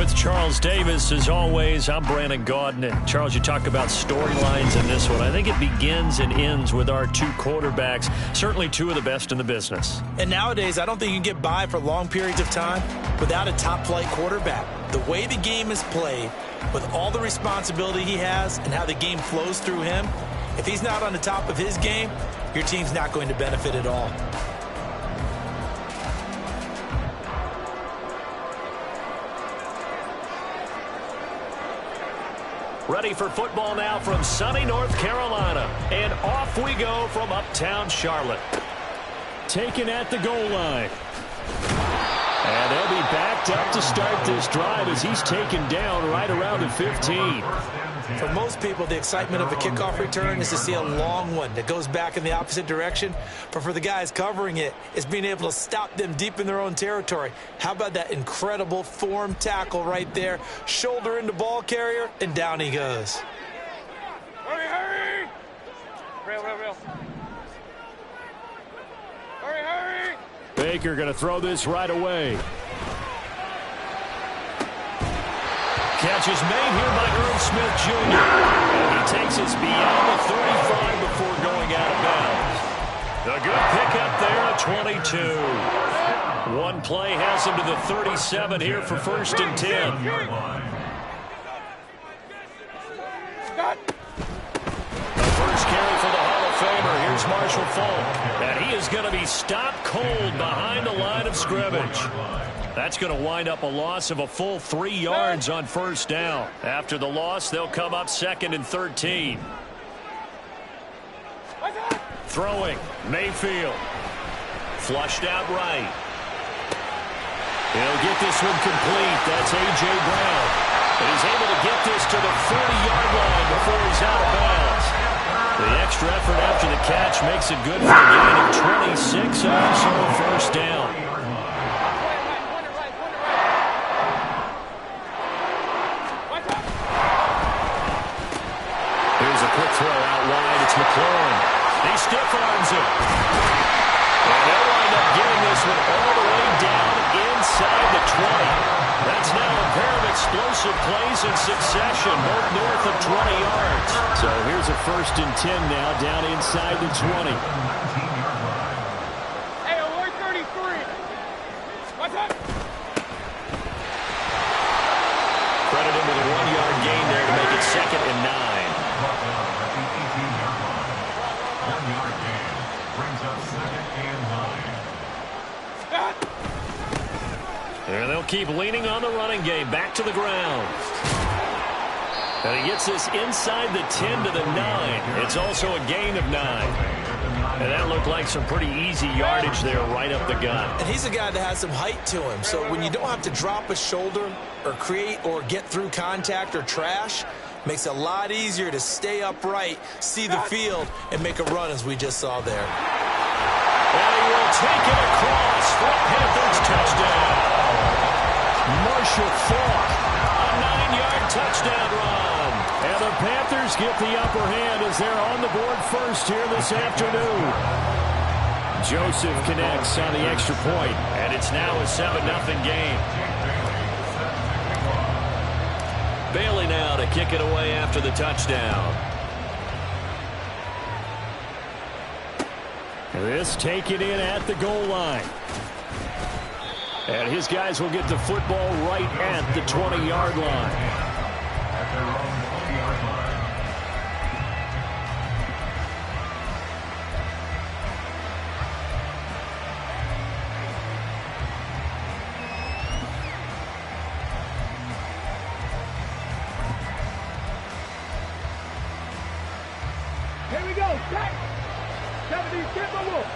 With Charles Davis, as always, I'm Brandon Gaudin. And Charles, you talk about storylines in this one. I think it begins and ends with our two quarterbacks, certainly two of the best in the business. And nowadays, I don't think you can get by for long periods of time without a top-flight quarterback. The way the game is played, with all the responsibility he has and how the game flows through him, if he's not on the top of his game, your team's not going to benefit at all. Ready for football now from sunny North Carolina. And off we go from uptown Charlotte. Taken at the goal line. And they'll be backed up to start this drive as he's taken down right around the 15. For most people, the excitement of a kickoff return is to see a long one that goes back in the opposite direction. But for the guys covering it, it's being able to stop them deep in their own territory. How about that incredible form tackle right there? Shoulder into ball carrier, and down he goes. Hurry, hurry! Real. Hurry! Baker going to throw this right away. Catch is made here by Irv Smith Jr. And he takes us beyond the 35 before going out of bounds. A good pickup there at 22. One play has him to the 37 here for 1st and 10. The first carry for the Hall of Famer. Here's Marshall Faulk. And he is going to be stopped cold behind the line of scrimmage. That's going to wind up a loss of a full 3 yards on 1st down. After the loss, they'll come up 2nd and 13. Throwing, Mayfield. Flushed out right. He'll get this one complete. That's A.J. Brown. And he's able to get this to the 40-yard line before he's out of bounds. The extra effort after the catch makes it good for a gain of 26 and also a 1st down. Quick throw out wide. It's McLaurin. He stiff arms it. And they'll wind up getting this one all the way down inside the 20. That's now a pair of explosive plays in succession, both north of 20 yards. So here's a 1st and 10 now, down inside the 20. Hey, alert 33. What's up? Credit him with a 1-yard gain there to make it 2nd and 9. And they'll keep leaning on the running game. Back to the ground. And he gets this inside the 10 to the 9. It's also a gain of 9. And that looked like some pretty easy yardage there right up the gut. And he's a guy that has some height to him. So when you don't have to drop a shoulder or create or get through contact or trash, makes it a lot easier to stay upright, see the field, and make a run as we just saw there. And he will take it across for a Panthers touchdown. Marshall Faulk, a 9-yard touchdown run. And the Panthers get the upper hand as they're on the board first here this afternoon. Joseph connects on the extra point, and it's now a 7-0 game. Bailey now to kick it away after the touchdown. This taken in at the goal line. And his guys will get the football right at the 20-yard line. Here we go. Check. 70, get my wolf.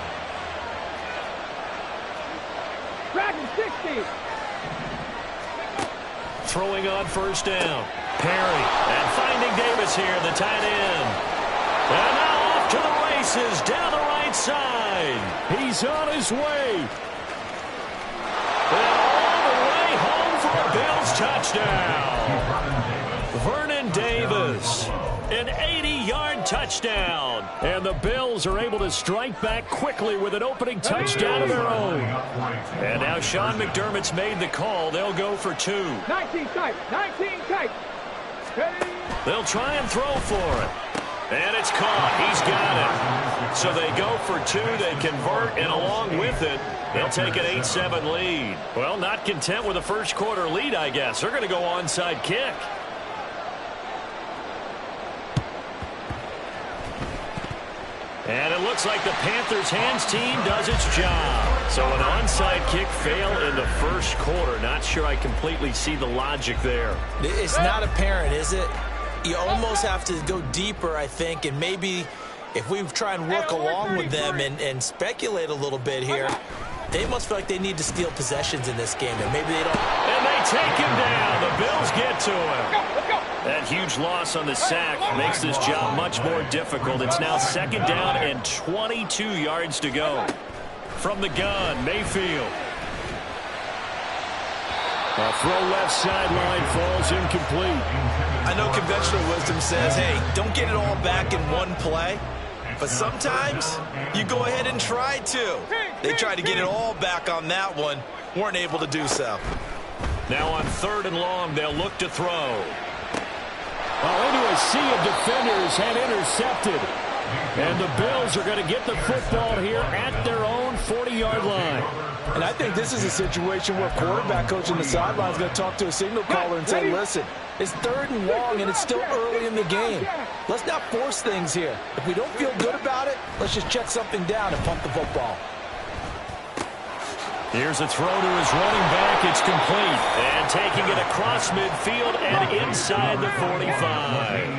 Dragon 60. Throwing on 1st down. Perry. And finding Davis here, the tight end. And now off to the races down the right side. He's on his way. And all the way home for a Bills touchdown. Vernon Davis. An 80-yard touchdown. And the Bills are able to strike back quickly with an opening touchdown of their own. And now Sean McDermott's made the call. They'll go for 2. 19 tight. 19 tight. They'll try and throw for it. And it's caught. He's got it. So they go for 2. They convert, and along with it, they'll take an 8-7 lead. Well, not content with a first quarter lead, I guess. They're going to go onside kick. And it looks like the Panthers' hands team does its job. So an onside kick fail in the first quarter. Not sure I completely see the logic there. It's not apparent, is it? You almost have to go deeper, I think, and maybe if we try and work along with them and speculate a little bit here, they must feel like they need to steal possessions in this game, and maybe they don't. And they take him down. The Bills get to him. That huge loss on the sack makes this job much more difficult. It's now 2nd down and 22 yards to go. From the gun, Mayfield. A throw left sideline falls incomplete. I know conventional wisdom says, hey, don't get it all back in one play. But sometimes you go ahead and try to. They tried to get it all back on that one. Weren't able to do so. Now on 3rd and long, they'll look to throw. Into a sea of defenders and intercepted. And the Bills are going to get the football here at their own 40-yard line. And I think this is a situation where quarterback coach on the sideline is going to talk to a signal caller and say, listen, it's 3rd and long and it's still early in the game. Let's not force things here. If we don't feel good about it, let's just check something down and pump the football. Here's a throw to his running back. It's complete. And taking it across midfield and inside the 45.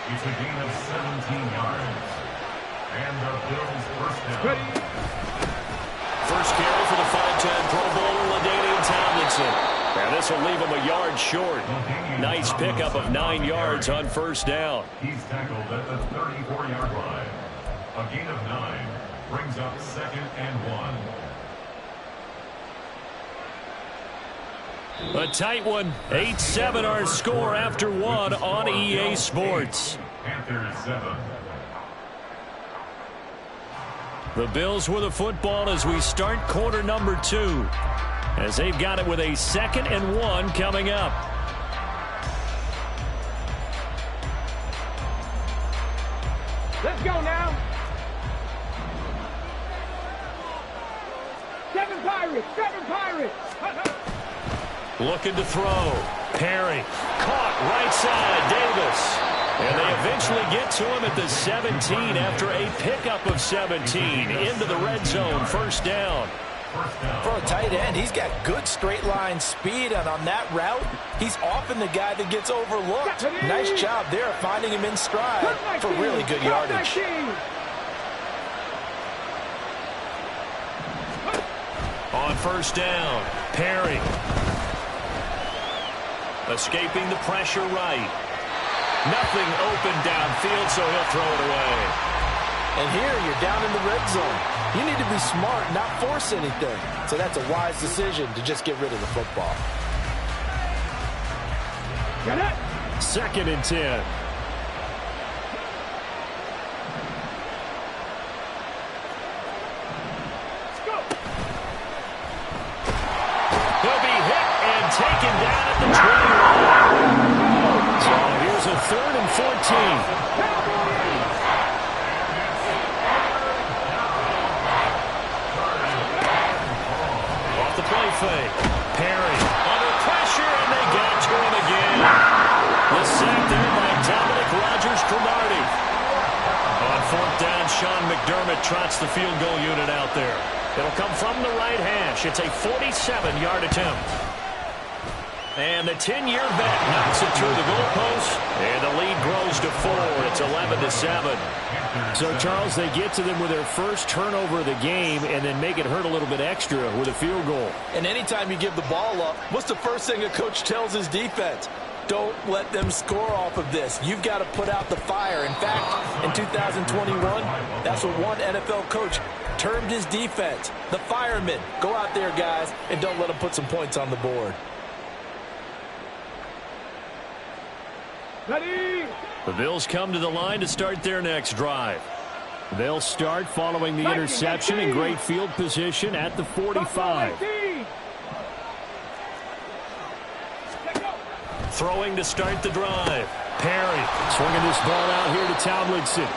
It's a gain of 17 yards. And the Bills first down. First carry for the 5-10 Pro Bowler, LaDainian Tomlinson. And this will leave him a yard short. Nice pickup of 9 yards on first down. He's tackled at the 34-yard line. A gain of 9 brings up 2nd and 1. A tight one. 8-7 our score after 1 on EA Sports. Panthers 7. The Bills with the football as we start quarter number 2. As they've got it with a 2nd and 1 coming up. Let's go now. 7 Pirates. 7 Pirates. Looking to throw. Perry. Caught right side. Davis. And they eventually get to him at the 17 after a pickup of 17 into the red zone. First down. For a tight end, he's got good straight line speed, and on that route, he's often the guy that gets overlooked. Nice job there finding him in stride for really good yardage. On first down, Perry. Escaping the pressure right. Nothing open downfield, so he'll throw it away. And here you're down in the red zone. You need to be smart, not force anything. So that's a wise decision to just get rid of the football. Get it. 2nd and 10. He'll be hit and taken down at the 20 line. So here's a 3rd and 14. Play fake. Perry under pressure, and they got to him again. The sack there by Dominic Rodgers-Cromartie. On 4th down, Sean McDermott trots the field goal unit out there. It'll come from the right hash. It's a 47-yard attempt. And the 10-year vet knocks it through the goalpost, and the lead grows to 4. It's 11-7. So, Charles, they get to them with their first turnover of the game and then make it hurt a little bit extra with a field goal. And anytime you give the ball up, what's the first thing a coach tells his defense? Don't let them score off of this. You've got to put out the fire. In fact, in 2021, that's what one NFL coach termed his defense. The firemen. Go out there, guys, and don't let them put some points on the board. Ready. The Bills come to the line to start their next drive. They'll start following the interception in great field position at the 45. Throwing to start the drive. Perry swinging this ball out here to Tomlinson.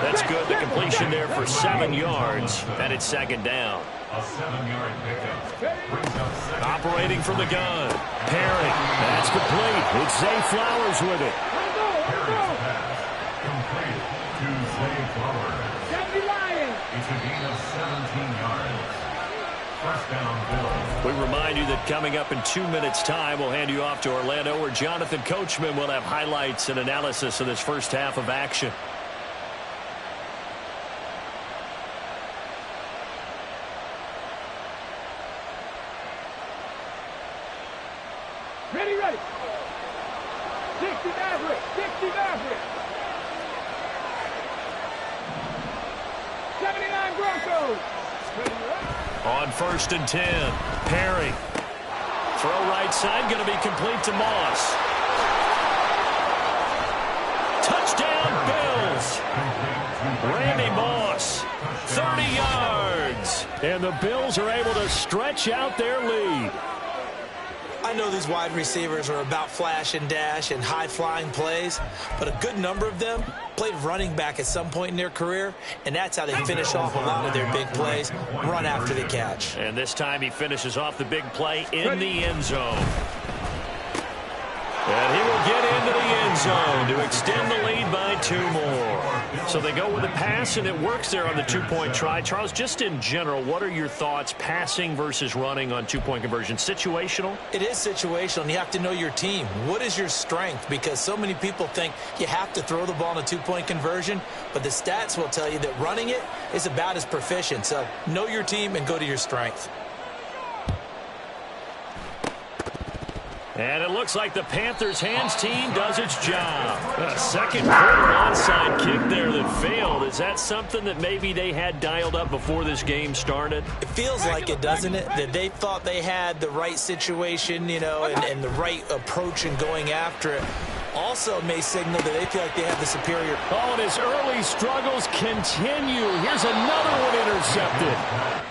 That's good. The completion there for 7 yards, and it's second down. A 7-yard pickup. Operating from the gun. Perry. That's complete. It's Zay Flowers with it. Perry's pass completed to Zay Flowers. It's a gain of 17 yards. First down, Bills. We remind you that coming up in 2 minutes' time, we'll hand you off to Orlando, where Jonathan Coachman will have highlights and analysis of this first half of action. Ready. 60 Maverick. 60 Maverick. 79 Broncos. On 1st and 10, Perry. Throw right side, going to be complete to Moss. Touchdown, Bills. Randy Moss, 30 yards. And the Bills are able to stretch out their lead. I know these wide receivers are about flash and dash and high-flying plays, but a good number of them played running back at some point in their career, and that's how they finish off a lot of their big plays, run after the catch. And this time he finishes off the big play in the end zone. And he will get into the end zone to extend the lead by 2 more. So they go with a pass, and it works there on the 2-point try. Charles, just in general, what are your thoughts passing versus running on 2-point conversion? Situational? It is situational, and you have to know your team. What is your strength? Because so many people think you have to throw the ball in a 2-point conversion, but the stats will tell you that running it is about as proficient. So know your team and go to your strength. And it looks like the Panthers' hands team does its job. A second quarter onside kick there that failed. Is that something that maybe they had dialed up before this game started? It feels like it, doesn't it? That they thought they had the right situation, you know, and the right approach in going after it. Also may signal that they feel like they have the superior. Oh, and his early struggles continue. Here's another one intercepted.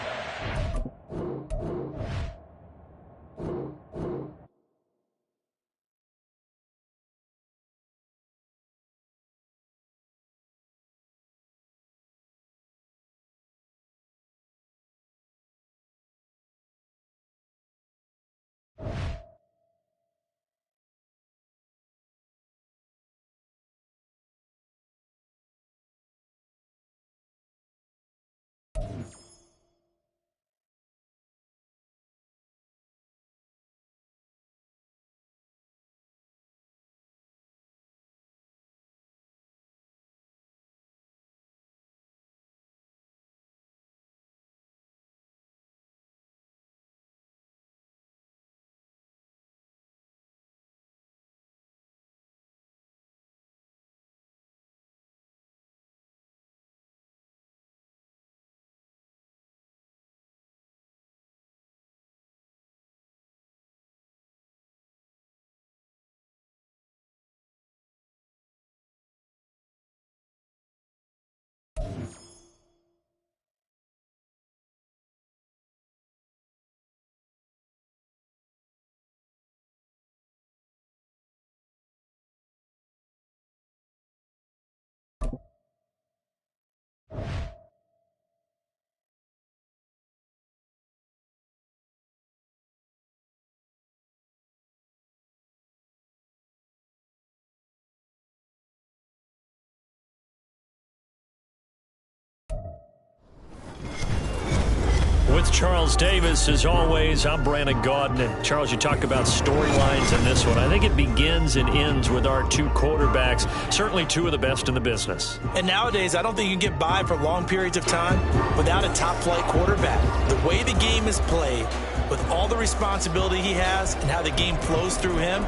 With Charles Davis, as always, I'm Brandon Gaudin. And Charles, you talk about storylines in this one. I think it begins and ends with our 2 quarterbacks, certainly 2 of the best in the business. And nowadays, I don't think you can get by for long periods of time without a top-flight quarterback. The way the game is played, with all the responsibility he has and how the game flows through him,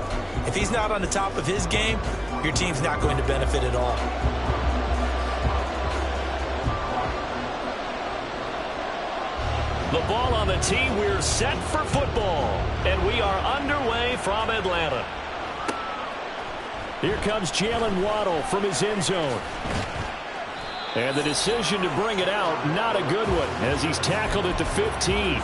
if he's not on the top of his game, your team's not going to benefit at all. The ball on the tee. We're set for football. And we are underway from Atlanta. Here comes Jalen Waddle from his end zone. And the decision to bring it out, not a good one, as he's tackled at the 15.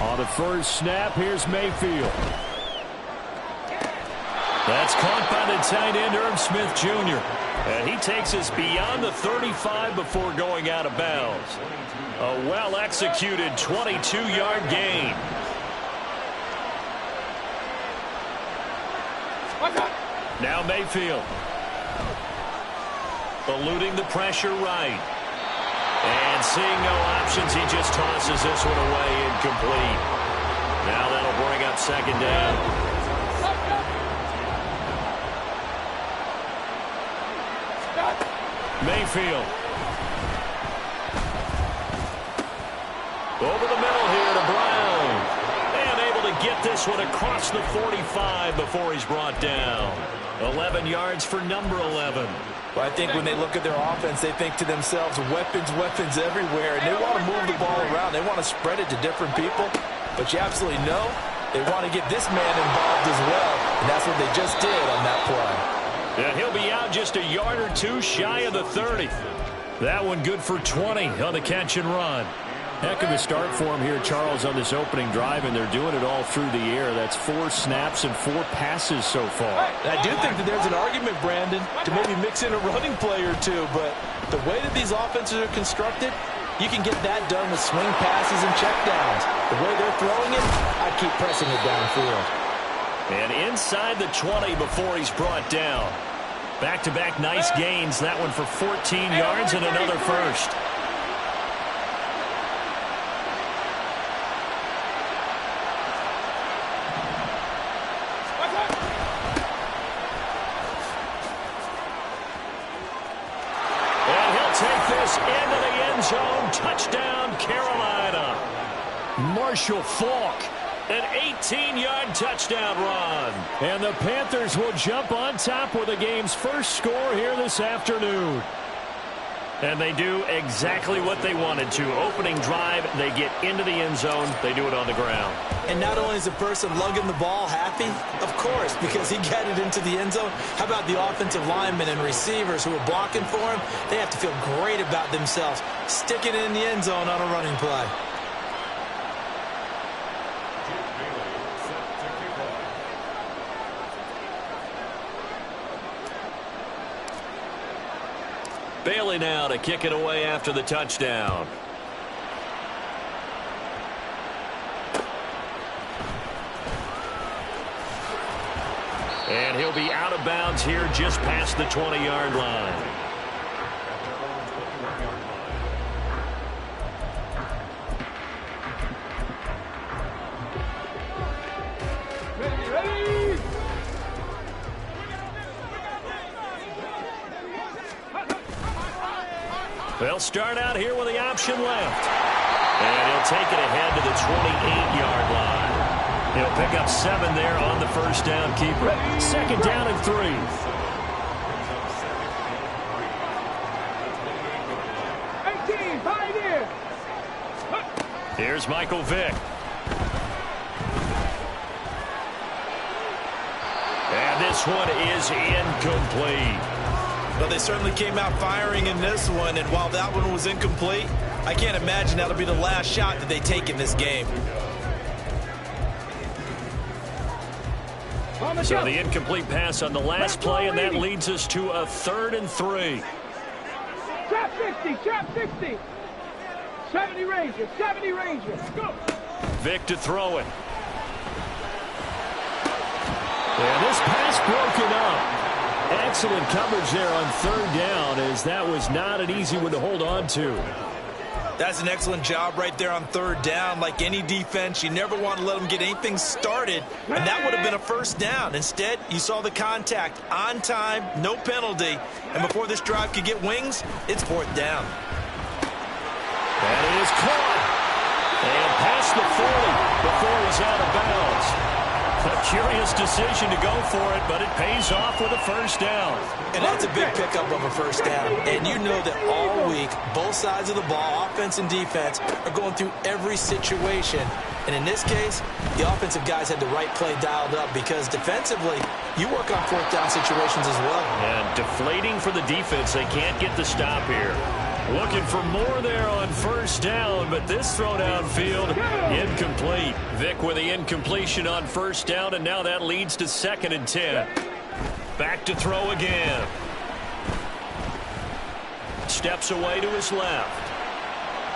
On the first snap, here's Mayfield. That's caught by the tight end, Herb Smith Jr. And he takes us beyond the 35 before going out of bounds. A well-executed 22-yard gain. Now Mayfield. Eluding the pressure right. And seeing no options, he just tosses this one away incomplete. Now that'll bring up second down. Mayfield. Over the middle here to Brown. And able to get this one across the 45 before he's brought down. 11 yards for number 11. Well, I think when they look at their offense, they think to themselves, weapons, weapons everywhere. And they want to move the ball around. They want to spread it to different people. But you absolutely know they want to get this man involved as well. And that's what they just did on that play. And he'll be out just a yard or two shy of the 30. That one good for 20 on the catch and run. Heck of a start for him here, Charles, on this opening drive, and they're doing it all through the air. That's 4 snaps and 4 passes so far. And I do think that there's an argument, Brandon, to maybe mix in a running play or two, but the way that these offenses are constructed, you can get that done with swing passes and checkdowns. The way they're throwing it, I keep pressing it downfield. And inside the 20 before he's brought down. Back-to-back nice gains. That one for 14 yards and another first. And he'll take this into the end zone. Touchdown, Carolina. Marshall Faulk. An 18-yard touchdown run. And the Panthers will jump on top with the game's first score here this afternoon. And they do exactly what they wanted to. Opening drive, they get into the end zone. They do it on the ground. And not only is the person lugging the ball happy, of course, because he got it into the end zone. How about the offensive linemen and receivers who are blocking for him? They have to feel great about themselves, sticking it in the end zone on a running play. Bailey now to kick it away after the touchdown. And he'll be out of bounds here just past the 20-yard line. They'll start out here with the option left. And he'll take it ahead to the 28-yard line. He'll pick up 7 there on the first down keeper. Second down and 3. Here's Michael Vick. And this one is incomplete. Well, they certainly came out firing in this one, and while that one was incomplete, I can't imagine that'll be the last shot that they take in this game. So the incomplete pass on the last play, and that leads us to a 3rd and 3. Trap 60, trap 60. 70 Rangers, 70 Rangers. Go. Vick to throw it. And this pass broken up. Excellent coverage there on 3rd down, as that was not an easy one to hold on to. That's an excellent job right there on 3rd down. Like any defense, you never want to let them get anything started, and that would have been a first down. Instead, you saw the contact on time, no penalty, and before this drive could get wings, it's 4th down. And it is caught. And past the 40 before he's out of bounds. A curious decision to go for it, but it pays off with a first down. And that's a big pickup of a first down. And you know that all week, both sides of the ball, offense and defense, are going through every situation. And in this case, the offensive guys had the right play dialed up because defensively, you work on fourth down situations as well. And deflating for the defense. They can't get the stop here. Looking for more there on first down, but this throw downfield, incomplete. Vic with the incompletion on first down, and now that leads to 2nd and 10. Back to throw again. Steps away to his left.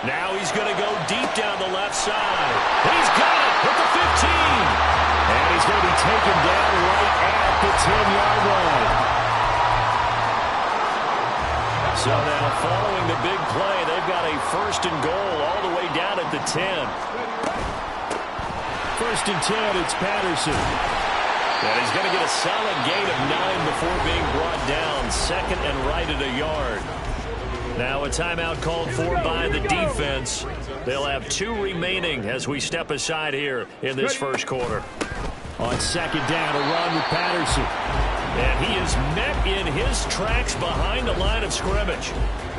Now he's going to go deep down the left side. He's got it at the 15. And he's going to be taken down right at the 10-yard line. So now following the big play, they've got a 1st and goal all the way down at the 10. 1st and 10, it's Patterson. And he's going to get a solid gain of 9 before being brought down. 2nd and right at a yard. Now a timeout called for by the defense. They'll have 2 remaining as we step aside here in this first quarter. On 2nd down, a run with Patterson. And he is met in his tracks behind the line of scrimmage.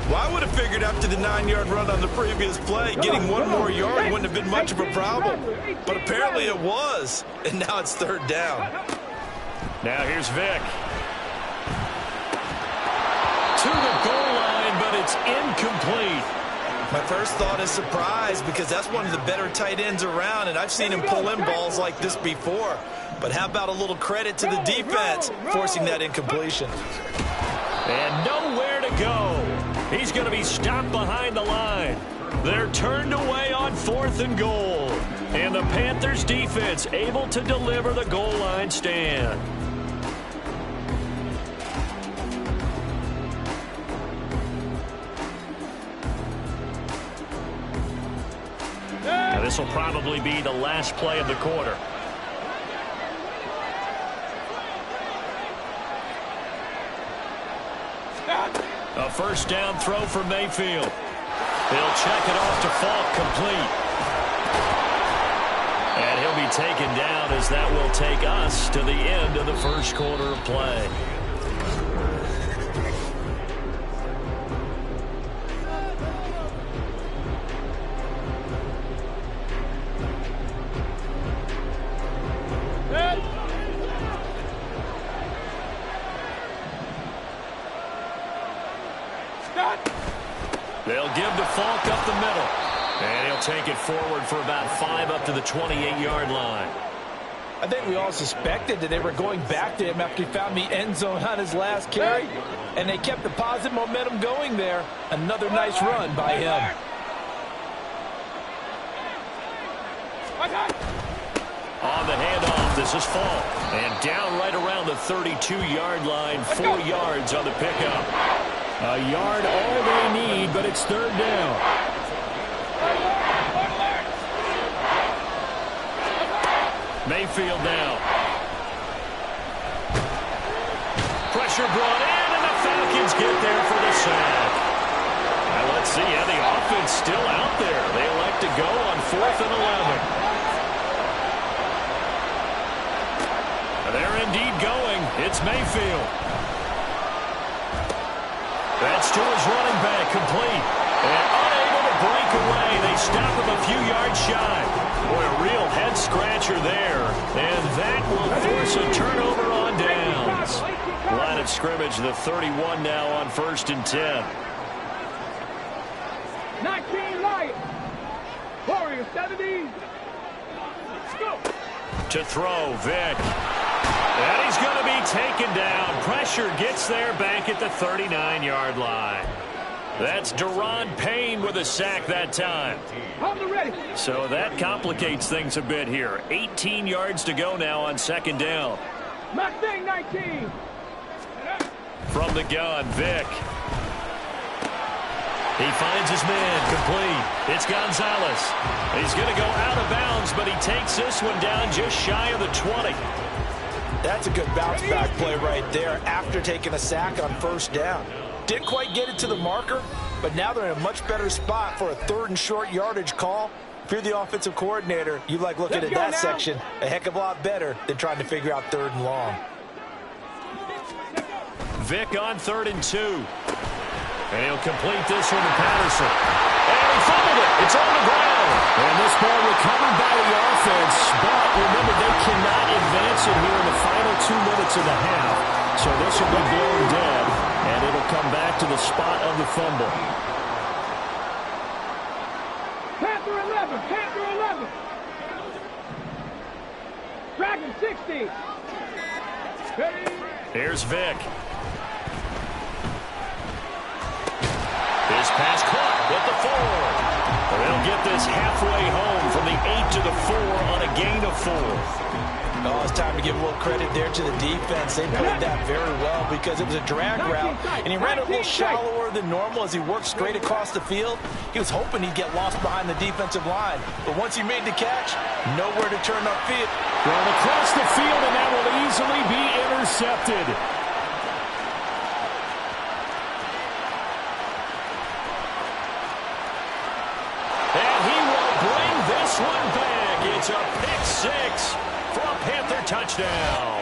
Well, I would have figured after the 9-yard run on the previous play, getting 1 more yard wouldn't have been much of a problem. But apparently it was. And now it's 3rd down. Now here's Vic. To the goal line, but it's incomplete. My first thought is surprise because that's one of the better tight ends around, and I've seen him pull in balls like this before. But how about a little credit to the defense forcing that incompletion? And nowhere to go. He's going to be stopped behind the line. They're turned away on 4th and goal. And the Panthers defense able to deliver the goal line stand. Now this will probably be the last play of the quarter. A first down throw for Mayfield. He'll check it off to Falk, complete. And he'll be taken down as that will take us to the end of the first quarter of play. They'll give to Falk up the middle. And he'll take it forward for about 5 up to the 28-yard line. I think we all suspected that they were going back to him after he found the end zone on his last carry. And they kept the positive momentum going there. Another nice run by him. On the handoff, this is Falk. And down right around the 32-yard line, 4 yards on the pickup. A yard all they need, but it's 3rd down. Mayfield now. Pressure brought in, and the Falcons get there for the sack. Now let's see, the offense still out there. They elect to go on 4th and 11. They're indeed going. It's Mayfield. That's to his running back, complete. And unable to break away. They stop him a few yards shy. Boy, a real head-scratcher there. And that will force a turnover on downs. Line of scrimmage, the 31 now on 1st and 10. 19 Lions. Warriors 70. Let's go. To throw, Vic. And he's going to be taken down. Pressure gets there back at the 39-yard line. That's Deron Payne with a sack that time. So that complicates things a bit here. 18 yards to go now on 2nd down. Mustang 19. From the gun, Vic. He finds his man, complete. It's Gonzalez. He's going to go out of bounds, but he takes this one down just shy of the 20. That's a good bounce-back play right there after taking a sack on 1st down. Didn't quite get it to the marker, but now they're in a much better spot for a 3rd and short yardage call. If you're the offensive coordinator, you like looking at that section a heck of a lot better than trying to figure out 3rd and long. Vick on 3rd and 2. And he'll complete this one to Patterson. And he fumbled it. It's on the ground. And this ball recovered by the offense. But remember, they cannot advance it here in the final 2 minutes of the half. So this will be blown dead. And it'll come back to the spot of the fumble. Panther 11, Panther 11. Dragon 60. Ready? Here's Vick. His pass caught at the 4. They'll get this halfway home from the 8 to the 4 on a gain of 4. Oh, it's time to give a little credit there to the defense. They played that very well because it was a drag route, and he ran it a little shallower than normal as he worked straight across the field. He was hoping he'd get lost behind the defensive line, but once he made the catch, nowhere to turn upfield. Going across the field, and that will easily be intercepted. And he will bring this one back. It's a pick 6 for a Panther touchdown.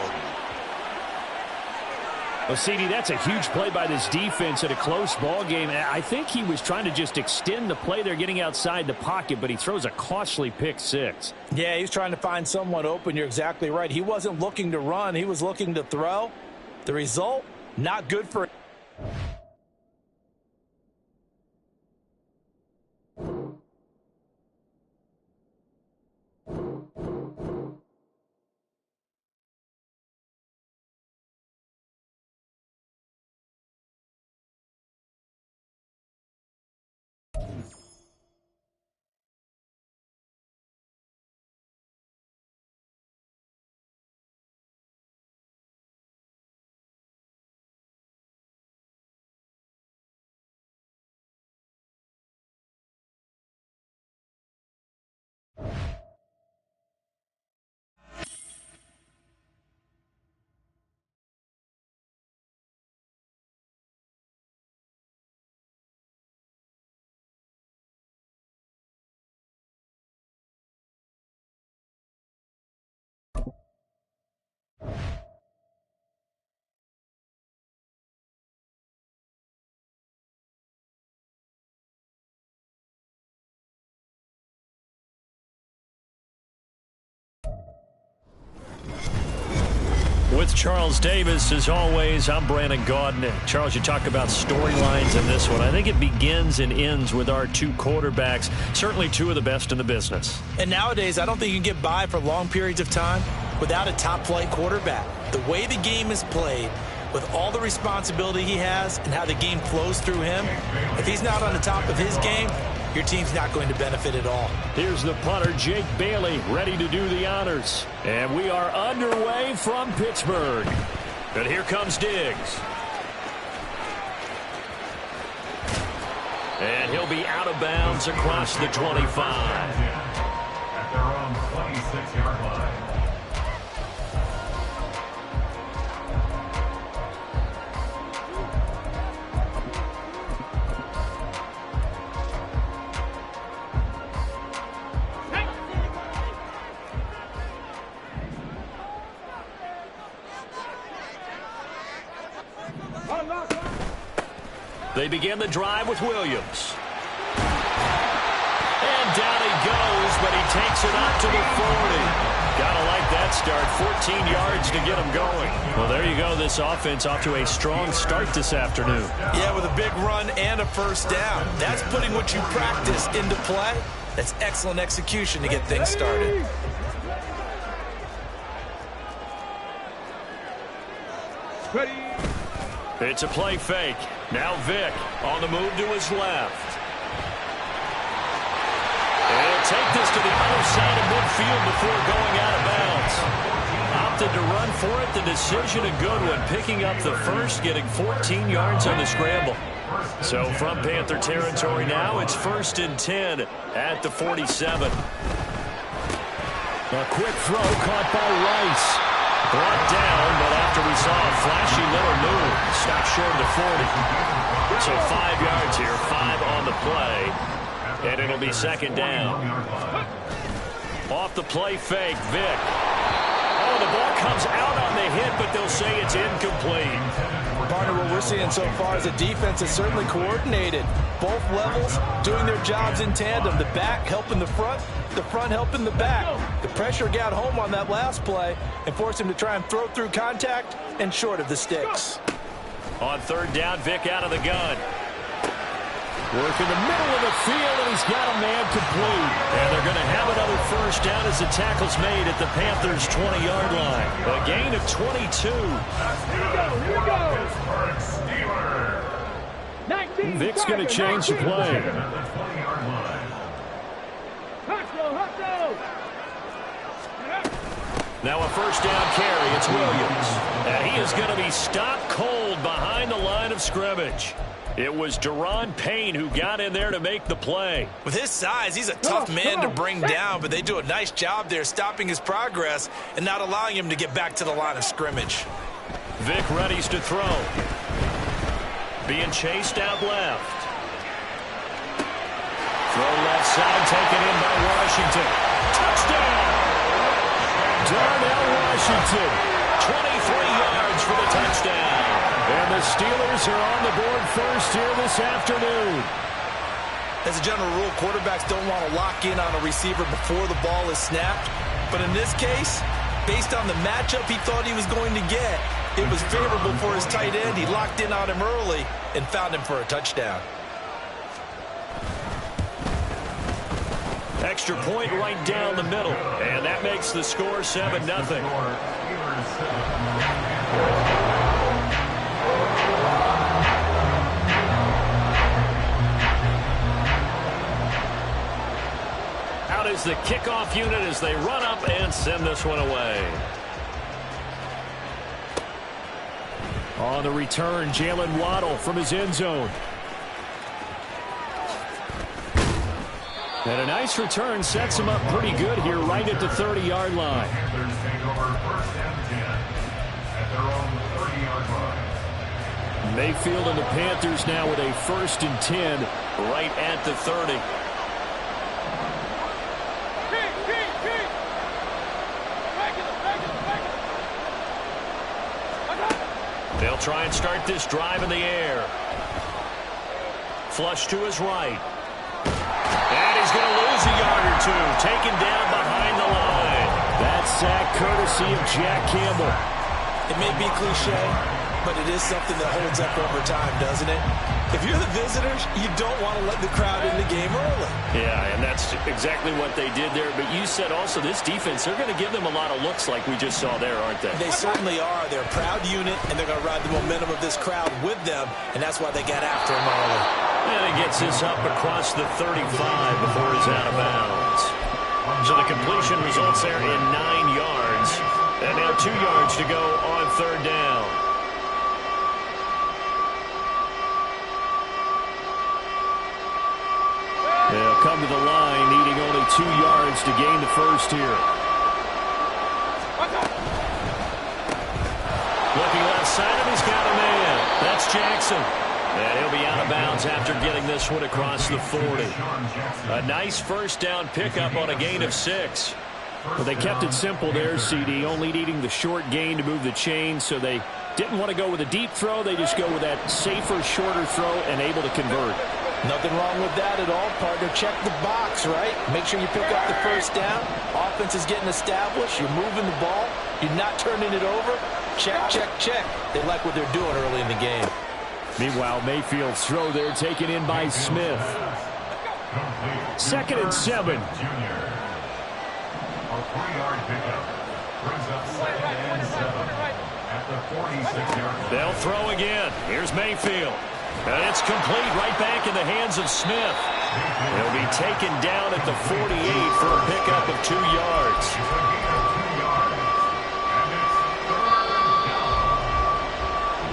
Well, CD, that's a huge play by this defense at a close ball game. I think he was trying to just extend the play there, getting outside the pocket, but he throws a costly pick 6. Yeah, he's trying to find someone open. You're exactly right. He wasn't looking to run. He was looking to throw. The result, not good for him. With Charles Davis, as always, I'm Brandon Gaudin. Charles, you talk about storylines in this one. I think it begins and ends with our 2 quarterbacks, certainly 2 of the best in the business. And nowadays, I don't think you can get by for long periods of time without a top-flight quarterback. The way the game is played, with all the responsibility he has and how the game flows through him, if he's not on the top of his game, your team's not going to benefit at all. Here's the punter, Jake Bailey, ready to do the honors. And we are underway from Pittsburgh. And here comes Diggs. And he'll be out of bounds across the 25. At their own 26-yard line. They begin the drive with Williams. And down he goes, but he takes it up to the 40. Gotta like that start. 14 yards to get him going. Well, there you go. This offense off to a strong start this afternoon. Yeah, with a big run and a first down. That's putting what you practice into play. That's excellent execution to get things started. Ready? It's a play fake. Now Vick on the move to his left. And he'll take this to the other side of midfield before going out of bounds. Opted to run for it. The decision a good one. Picking up the first, getting 14 yards on the scramble. So from Panther territory now, it's 1st and 10 at the 47. A quick throw caught by Rice. Brought down, but after we saw a flashy little move, stopped short of the 40. So 5 yards here, 5 on the play. And it'll be second down. Off the play fake, Vic. Oh, the ball comes out on the hit, but they'll say it's incomplete. Partner, what we're seeing so far is the defense is certainly coordinated. Both levels doing their jobs in tandem. The back helping the front helping the back. The pressure got home on that last play and forced him to try and throw through contact and short of the sticks. On third down, Vic out of the gun. Work in the middle of the field, and he's got a man complete. And they're going to have another first down as the tackle's made at the Panthers' 20-yard line. A gain of 22. Here we go. Vic's going to change the play. Now a first down carry. It's Williams. And he is going to be stopped cold behind the line of scrimmage. It was Daron Payne who got in there to make the play. With his size, he's a tough man to bring down, but they do a nice job there stopping his progress and not allowing him to get back to the line of scrimmage. Vic readies to throw. Being chased out left. Throw left side, taken in by Washington. Touchdown! Darnell Washington, 23 yards for the touchdown. And the Steelers are on the board first here this afternoon. As a general rule, quarterbacks don't want to lock in on a receiver before the ball is snapped. But in this case, based on the matchup he thought he was going to get, it was favorable for his tight end. He locked in on him early and found him for a touchdown. Extra point right down the middle. And that makes the score 7-0. Out is the kickoff unit as they run up and send this one away. On the return, Jalen Waddle from his end zone. And a nice return sets him up pretty good here right at the 30-yard line. Mayfield and the Panthers now with a 1st and 10 right at the 30. They'll try and start this drive in the air. Flush to his right. And he's going to lose a yard or two. Taken down behind the line. That sack courtesy of Jack Campbell. It may be cliche, but it is something that holds up over time, doesn't it? If you're the visitors, you don't want to let the crowd in the game early. Yeah, and that's exactly what they did there. But you said also this defense, they're going to give them a lot of looks like we just saw there, aren't they? They certainly are. They're a proud unit, and they're going to ride the momentum of this crowd with them, and that's why they got after him early. And he gets this up across the 35 before he's out of bounds. So the completion results there in 9 yards. And now 2 yards to go on third down. They'll come to the line, needing only 2 yards to gain the first here. Looking left side, and he's got a man. That's Jackson. And he'll be out of bounds after getting this one across the 40. A nice first down pickup on a gain of 6. Well, they kept it simple there, CD, only needing the short gain to move the chain, so they didn't want to go with a deep throw. They just go with that safer, shorter throw and able to convert. Nothing wrong with that at all, partner. Check the box, right? Make sure you pick up the first down. Offense is getting established. You're moving the ball. You're not turning it over. Check, check, check. They like what they're doing early in the game. Meanwhile, Mayfield's throw there taken in by Smith. 2nd and 7. A 3-yard pickup brings up 2nd and 7 at the 46-yard line. They'll throw again. Here's Mayfield. And it's complete right back in the hands of Smith. He'll be taken down at the 48 for a pickup of 2 yards.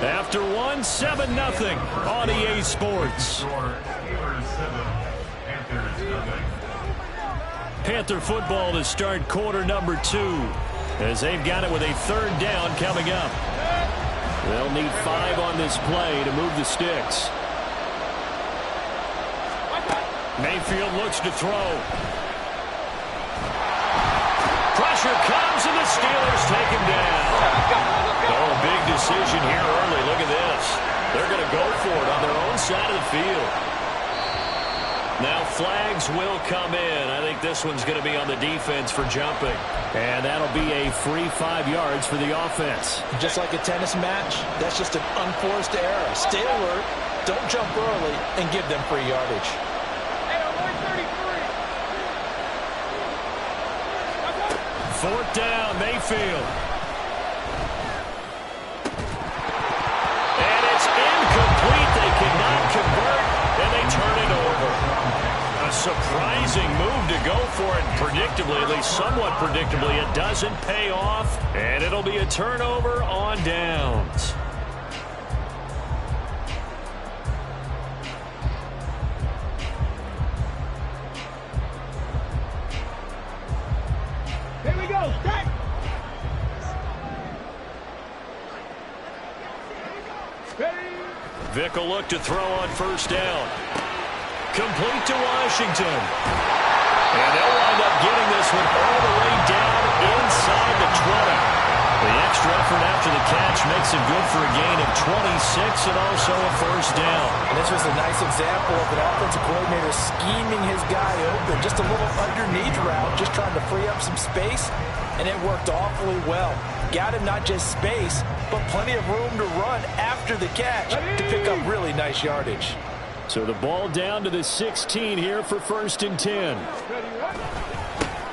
After 1, 7-0 on EA Sports. Panther football to start quarter number 2 as they've got it with a 3rd down coming up. They'll need 5 on this play to move the sticks. Mayfield looks to throw. Pressure comes, and the Steelers take him down. Oh, a big decision here early. Look at this. They're going to go for it on their own side of the field. Now flags will come in. I think this one's going to be on the defense for jumping. And that'll be a free 5 yards for the offense. Just like a tennis match, that's just an unforced error. Stay alert, don't jump early, and give them free yardage. Fourth down, Mayfield. And it's incomplete. They cannot convert, and they turn it over. A surprising move to go for it. Predictably, at least somewhat predictably, it doesn't pay off, and it'll be a turnover on downs. Here we go. Set. Ready. Vic will look to throw on first down. Complete to Washington. And they'll wind up getting this one all the way down inside the 20. The extra effort after the catch makes it good for a gain of 26 and also a first down. And this was a nice example of an offensive coordinator scheming his guy open. Just a little underneath route, just trying to free up some space, and it worked awfully well. Got him not just space, but plenty of room to run after the catch to pick up really nice yardage. So the ball down to the 16 here for 1st and 10.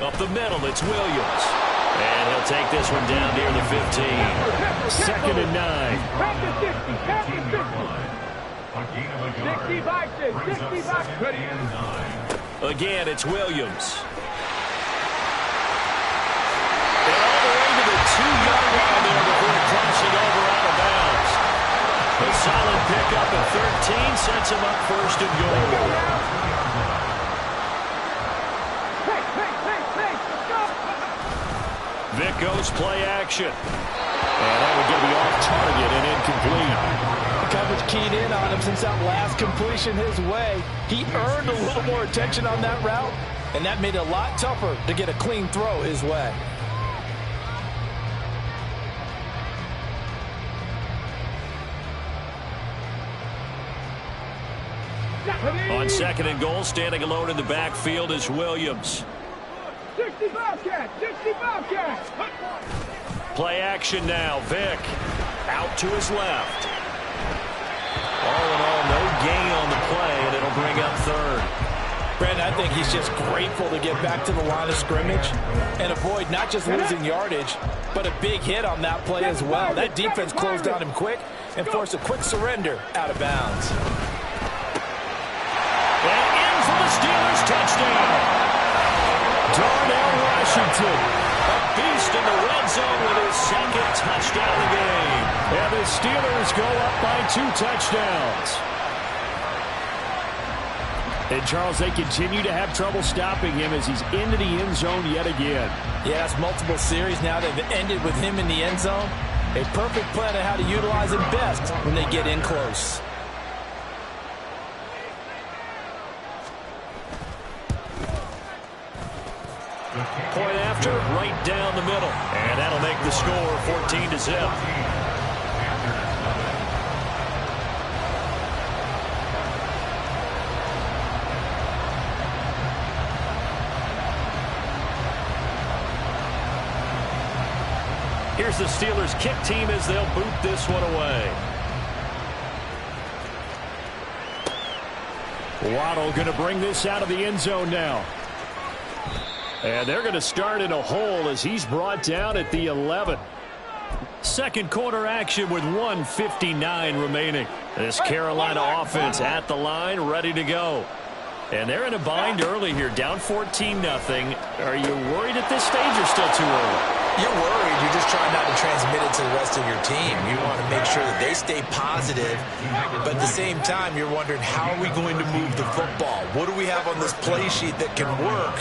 Up the middle, it's Williams. And he'll take this one down near the 15. 2nd and 9. Back to 60. Back to 60. 60 boxes. 60 boxes. Again, it's Williams. And all the way to the 2-yard line there before crossing over out of bounds. A solid pickup at 13 sets him up 1st and goal. Vic goes play action. And that would get me off target and incomplete. The coverage keyed in on him since that last completion his way. He earned a little more attention on that route, and that made it a lot tougher to get a clean throw his way. On 2nd and goal, standing alone in the backfield is Williams. 60 Bobcats! 60 Bobcats! Play action now. Vic out to his left. All in all, no gain on the play, and it'll bring up 3rd. Brandon, I think he's just grateful to get back to the line of scrimmage and avoid not just losing yardage, but a big hit on that play as well. That defense closed on him quick and forced a quick surrender out of bounds. And in for the Steelers touchdown. Darnell Washington, a beast in the red zone with his 2nd touchdown of the game. And the Steelers go up by 2 touchdowns. And, Charles, they continue to have trouble stopping him as he's into the end zone yet again. Yeah, it's multiple series now that have ended with him in the end zone. A perfect plan on how to utilize him best when they get in close. Point after, right down the middle. And that'll make the score 14-0. Here's the Steelers kick team as they'll boot this one away. Waddle going to bring this out of the end zone now. And they're going to start in a hole as he's brought down at the 11. 2nd quarter action with 1:59 remaining. This Carolina offense at the line, ready to go. And they're in a bind early here, down 14-0. Are you worried at this stage or still too early? You're worried. You're just trying not to transmit it to the rest of your team. You want to make sure that they stay positive, but at the same time, you're wondering, how are we going to move the football? What do we have on this play sheet that can work?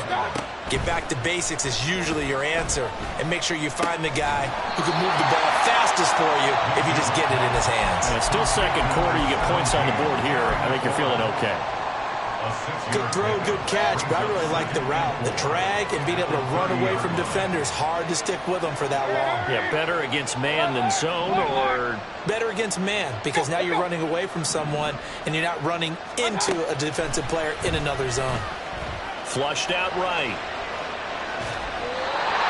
Get back to basics is usually your answer, and make sure you find the guy who can move the ball fastest for you if you just get it in his hands. And it's still 2nd quarter. You get points on the board here. I think you're feeling okay. Good throw, good catch, but I really like the route. The drag and being able to run away from defenders, hard to stick with them for that long. Yeah, better against man than zone, or? Better against man, because now you're running away from someone and you're not running into a defensive player in another zone. Flushed out right.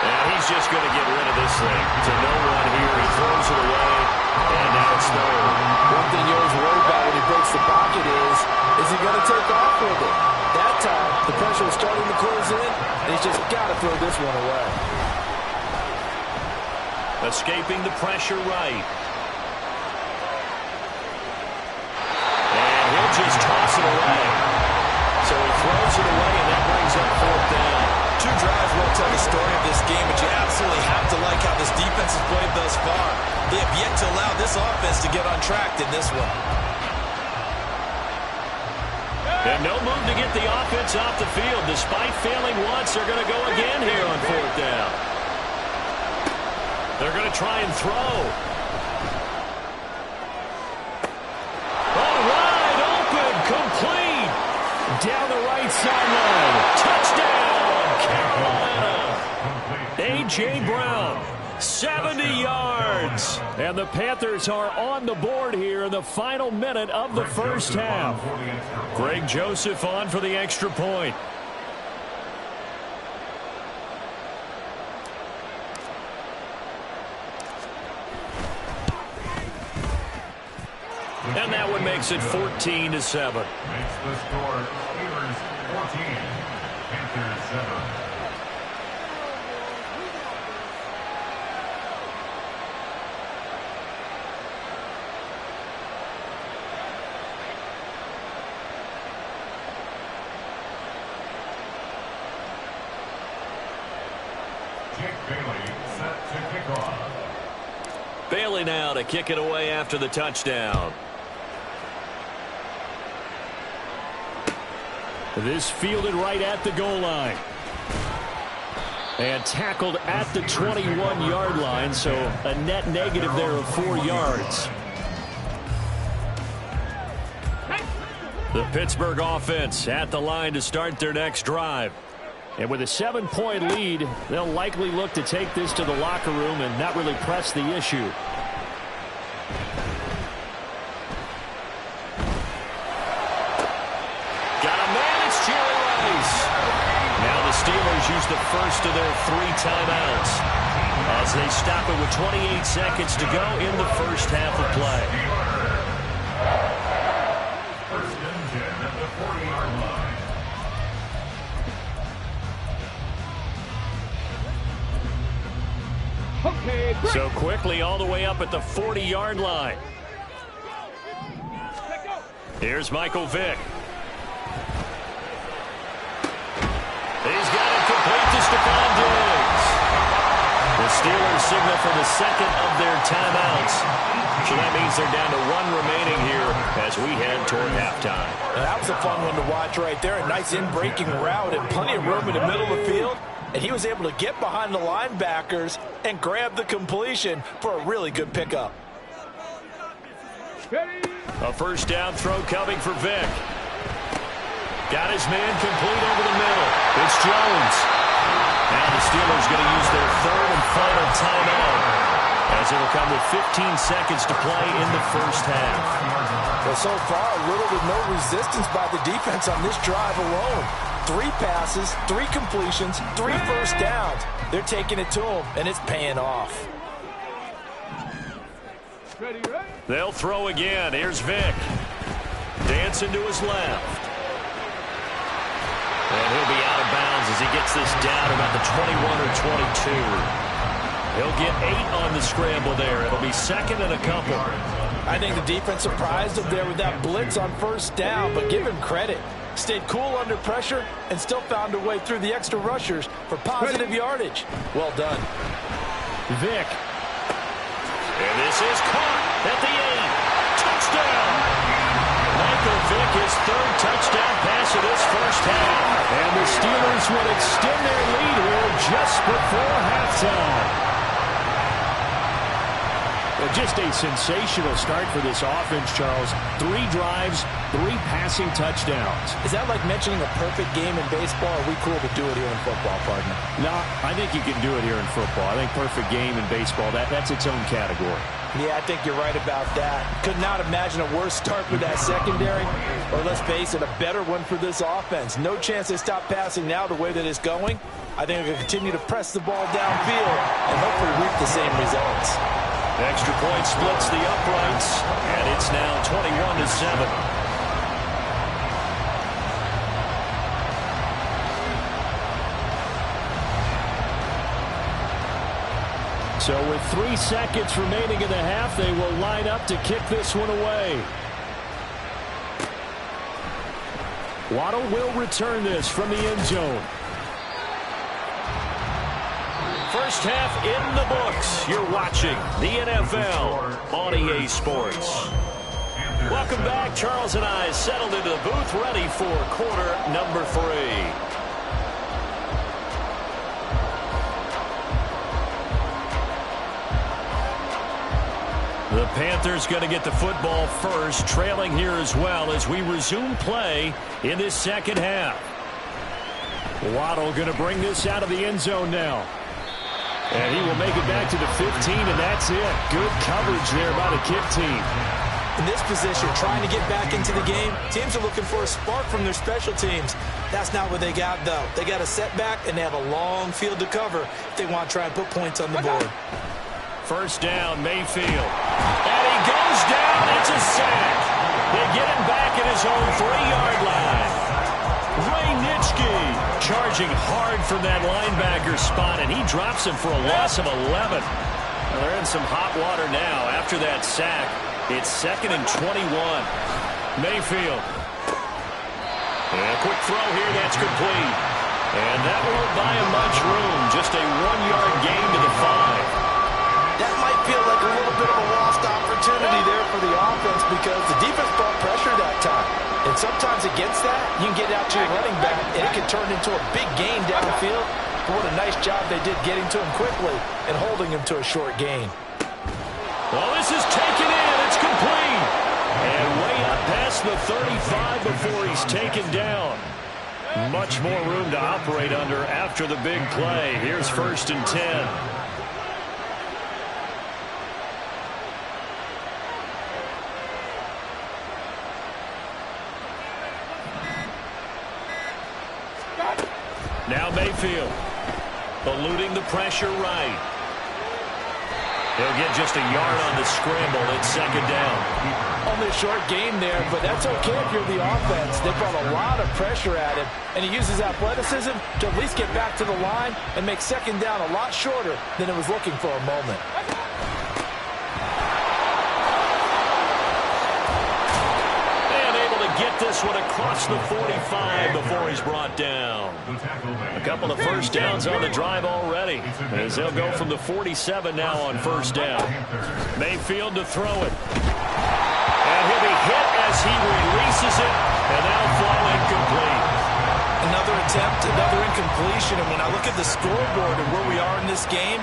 And he's just going to get rid of this thing. To no one here. He throws it away, and now it's thrown. One thing you always worry about when he breaks the pocket is he going to take off with it? That time, the pressure was starting to close in, and he's just got to throw this one away. Escaping the pressure right. And he'll just toss it away. So he throws it away, and that brings up fourth down. Two drives will tell the story of this game, but you absolutely have to like how this defense has played thus far. They have yet to allow this offense to get on track in this one. And no move to get the offense off the field. Despite failing once, they're going to go again here on fourth down. They're going to try and throw. Oh, wide open, complete. Down the right sideline. Touchdown, Carolina. A.J. Brown, 70 yards. And the Panthers are on the board here in the final minute of the first half. Greg Joseph on for the extra point. And that one makes it 14-7. Makes the score Steelers 14, Panthers 7. Bailey now to kick it away after the touchdown. This fielded right at the goal line. And tackled at the 21-yard line, so a net negative there of 4 yards. The Pittsburgh offense at the line to start their next drive. And with a 7-point lead, they'll likely look to take this to the locker room and not really press the issue. Got a man, it's Jerry Rice. Now the Steelers use the first of their 3 timeouts as they stop it with 28 seconds to go in the first half of play. First and 10 at the 40-yard line. Okay, So quickly all the way up at the 40-yard line. Here's Michael Vick. He's got it complete to Stephon Diggs. The Steelers signal for the second of their timeouts. So that means they're down to 1 remaining here as we head toward halftime. That was a fun one to watch right there. A nice in-breaking route and plenty of room in the middle of the field. And he was able to get behind the linebackers and grab the completion for a really good pickup. A first down throw coming for Vick. Got his man complete over the middle. It's Jones. Now the Steelers going to use their 3rd and final timeout as it'll come with 15 seconds to play in the first half. Well, so far, little to no resistance by the defense on this drive alone. 3 passes, 3 completions, 3 first downs. They're taking it to them, and it's paying off. They'll throw again. Here's Vick. Dancing to his left. And he'll be out of bounds as he gets this down about the 21 or 22. He'll get 8 on the scramble there. It'll be second and a couple. I think the defense surprised him there with that blitz on first down, but give him credit. Stayed cool under pressure and still found a way through the extra rushers for positive yardage. Well done. Vick. And this is caught at the 8. Touchdown. Michael Vick, his 3rd touchdown pass of this first half. And the Steelers would extend their lead here just before halftime. The Well, just a sensational start for this offense, Charles. 3 drives, 3 passing touchdowns. Is that like mentioning a perfect game in baseball? Or are we cool to do it here in football, partner? No, I think you can do it here in football. I think perfect game in baseball, that's its own category. Yeah, I think you're right about that. Could not imagine a worse start for that secondary, or let's face it, a better one for this offense. No chance they stop passing now the way that it's going. I think they're going to continue to press the ball downfield and hopefully reap the same results. Extra point splits the uprights, and it's now 21-7. So with 3 seconds remaining in the half, they will line up to kick this one away. Waddle will return this from the end zone. First half in the books. You're watching the NFL on EA Sports. Welcome back. Charles and I settled into the booth, ready for quarter number 3. The Panthers going to get the football first, trailing here as well as we resume play in this second half. Waddle going to bring this out of the end zone now. And he will make it back to the 15, and that's it. Good coverage there by the kick team. In this position, trying to get back into the game, teams are looking for a spark from their special teams. That's not what they got, though. They got a setback, and they have a long field to cover if they want to try and put points on the board. First down, Mayfield. And he goes down. It's a sack. They get him back at his own 3-yard line. Ray Nitschke charging hard from that linebacker spot, and he drops him for a loss of 11. Well, they're in some hot water now after that sack. It's 2nd and 21. Mayfield. And a quick throw here. That's complete. And that won't buy him much room. Just a 1-yard gain to the 5. That might feel like a little bit of a lost opportunity there for the offense because the defense brought pressure that time. And sometimes against that, you can get out to your running back, and it can turn into a big gain downfield. But what a nice job they did getting to him quickly and holding him to a short gain. Well, this is taken in. It's complete. And way up past the 35 before he's taken down. Much more room to operate under after the big play. Here's 1st and 10. Now Mayfield, eluding the pressure right. He'll get just a yard on the scramble. It's 2nd down. Only a short gain there, but that's okay if you're the offense. They brought a lot of pressure at him, and he uses athleticism to at least get back to the line and make 2nd down a lot shorter than it was looking for a moment. Get this one across the 45 before he's brought down. A couple of first downs on the drive already, as they'll go from the 47 now on 1st down. Mayfield to throw it. And he'll be hit as he releases it, and that'll fall incomplete. Another attempt, another incompletion, and when I look at the scoreboard and where we are in this game,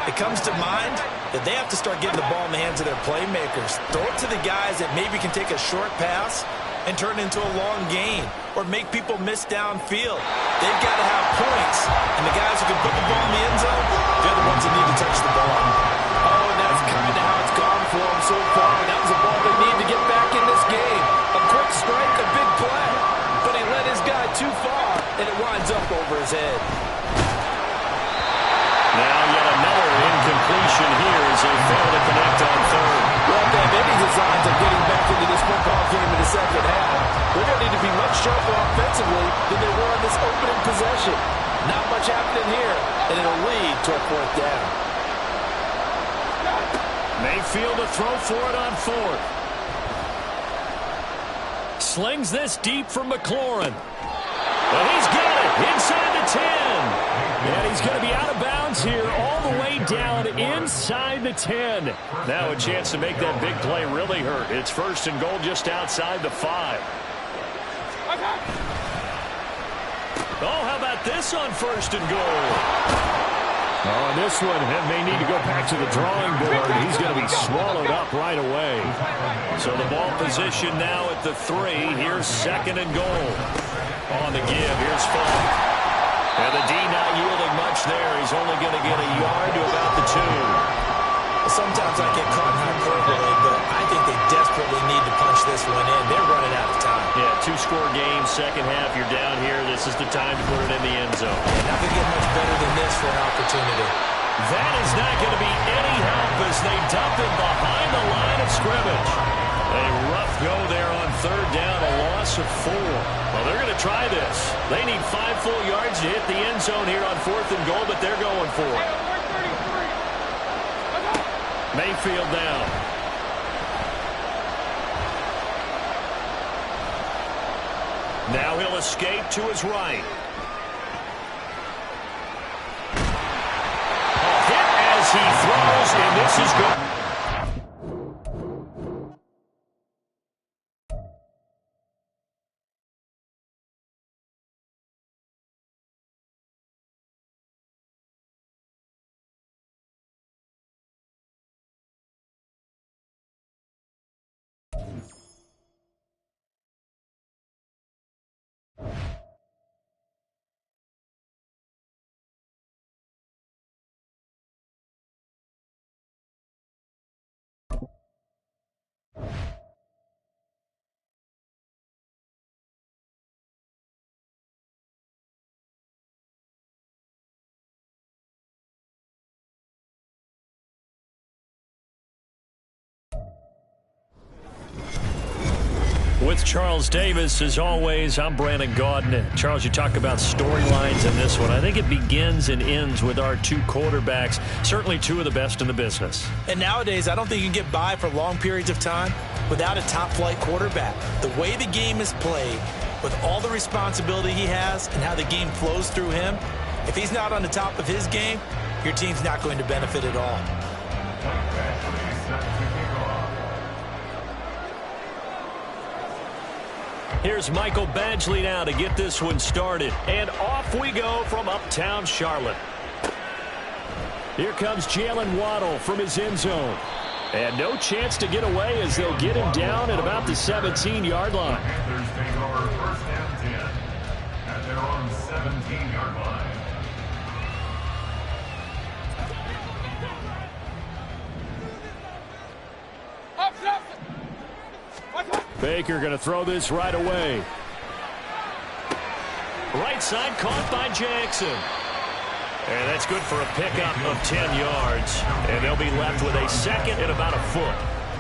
it comes to mind that they have to start getting the ball in the hands of their playmakers. Throw it to the guys that maybe can take a short pass and turn into a long gain or make people miss downfield. They've got to have points, and the guys who can put the ball in the end zone, they're the ones that need to touch the ball. Oh, and that's kind of how it's gone for them so far. That was a ball they need to get back in this game. A quick strike, a big play, but he led his guy too far, and it winds up over his head. Now yet another incompletion here as they fail to connect on 3rd. Well, they have any designs of getting back into this football game in the second half. They're going to need to be much sharper offensively than they were in this opening possession. Not much happening here, and it'll lead to a 4th down. Mayfield to throw for it on 4th. Slings this deep from McLaurin. And he's got it inside the 10. And he's going to be out of bounds here all the way down inside the 10. Now a chance to make that big play really hurt. It's 1st and goal just outside the 5. Oh, how about this on 1st and goal? On this one, may need to go back to the drawing board. He's going to be swallowed up right away. So the ball position now at the 3. Here's 2nd and goal. On the give, here's Falk. And the D not yielding much there. He's only going to get a yard to about the 2. Sometimes I get caught in hyperbole, but I think they desperately need to punch this one in. They're running out of time. Yeah, 2-score game, second half. You're down here. This is the time to put it in the end zone. Not going to get much better than this for an opportunity. That is not going to be any help as they dump him behind the line of scrimmage. A rough go there on 3rd down, a loss of 4. Well, they're going to try this. They need 5 full yards to hit the end zone here on 4th and goal, but they're going for it. Mayfield down. Now he'll escape to his right. A hit as he throws, and this is good. With Charles Davis, as always, I'm Brandon Gaudin. Charles, you talk about storylines in this one. I think it begins and ends with our 2 quarterbacks, certainly 2 of the best in the business. And nowadays, I don't think you can get by for long periods of time without a top-flight quarterback. The way the game is played, with all the responsibility he has and how the game flows through him, if he's not on the top of his game, your team's not going to benefit at all. Here's Michael Badgley now to get this one started. And off we go from uptown Charlotte. Here comes Jalen Waddle from his end zone. And no chance to get away as they'll get him down at about the 17-yard line. Panthers take over 1st and 10 at their own 17-yard line. Baker going to throw this right away. Right side caught by Jackson. And that's good for a pickup of 10 yards. And they'll be left with a 2nd and about a foot.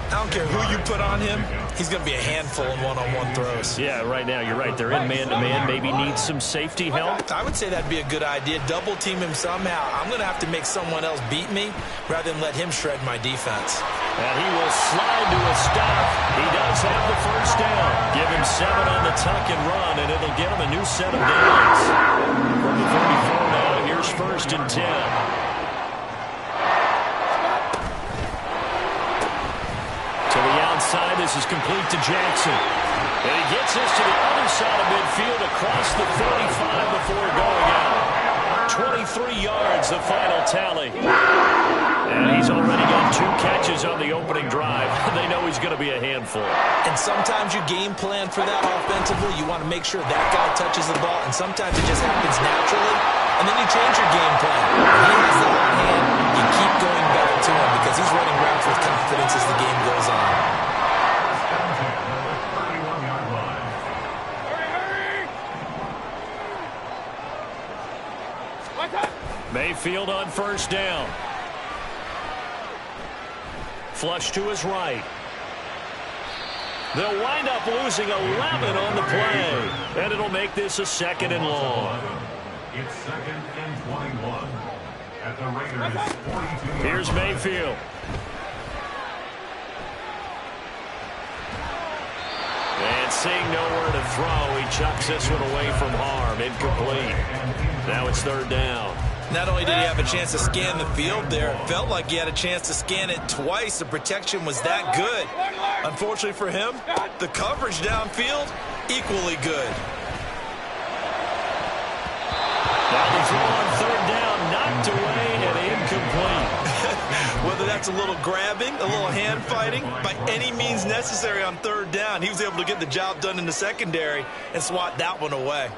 I don't care who you put on him, he's going to be a handful in one-on-one throws. Yeah, right now, you're right. They're in man-to-man. Maybe needs some safety help. I would say that'd be a good idea. Double team him somehow. I'm going to have to make someone else beat me rather than let him shred my defense. And he will slide to a stop. He does have the 1st down. Give him 7 on the tuck and run, and it'll get him a new set of downs. From the 34 now, here's 1st and 10. Outside, this is complete to Jackson. And he gets this to the other side of midfield across the 45 before going out. 23 yards, the final tally. And he's already got 2 catches on the opening drive. They know he's going to be a handful. And sometimes you game plan for that offensively. You want to make sure that guy touches the ball, and sometimes it just happens naturally. And then you change your game plan. When he has the hot hand, you keep going back to him because he's running routes with confidence as the game goes on. Mayfield on 1st down. Flush to his right. They'll wind up losing 11 on the play. And it'll make this a 2nd and long. It's 2nd and 21 at the Raiders' 42. Here's Mayfield. And seeing nowhere to throw, he chucks this one away from harm. Incomplete. Now it's 3rd down. Not only did he have a chance to scan the field there, it felt like he had a chance to scan it twice. The protection was that good. Unfortunately for him, the coverage downfield, equally good. Now the throw on 3rd down, knocked away, and That's a little grabbing, a little hand fighting. By any means necessary on third down, he was able to get the job done in the secondary and swat that one away.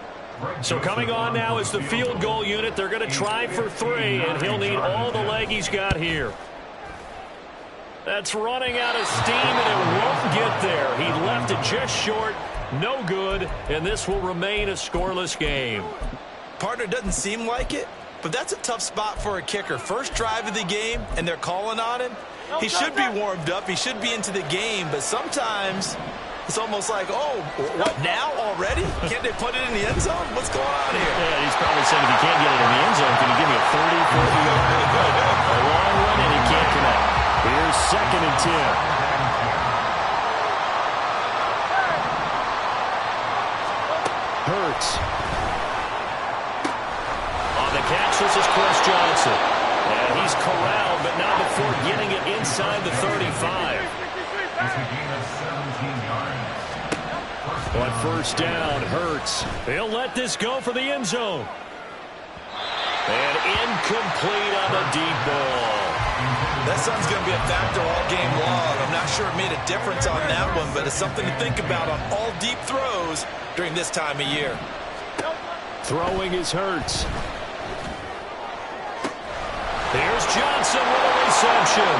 So coming on now is the field goal unit. They're going to try for 3, and he'll need all the leg he's got here. That's running out of steam, and it won't get there. He left it just short. No good, and this will remain a scoreless game. Partner, doesn't seem like it, but that's a tough spot for a kicker. First drive of the game, and they're calling on him. He should be warmed up. He should be into the game, but sometimes it's almost like, oh, what, now already? Can't they put it in the end zone? What's going on here? Yeah, he's probably saying, if he can't get it in the end zone, can you give me a 30, 40-yard? A long run, and he can't connect. Here's 2nd and 10. Hurts. On the catch, this is Chris Johnson. And he's corralled, but not before getting it inside the 35. On first down, Hurts. He'll let this go for the end zone. And incomplete on the deep ball. That sun's going to be a factor all game long. I'm not sure it made a difference on that one, but it's something to think about on all deep throws during this time of year. Throwing is Hurts. There's Johnson with a reception.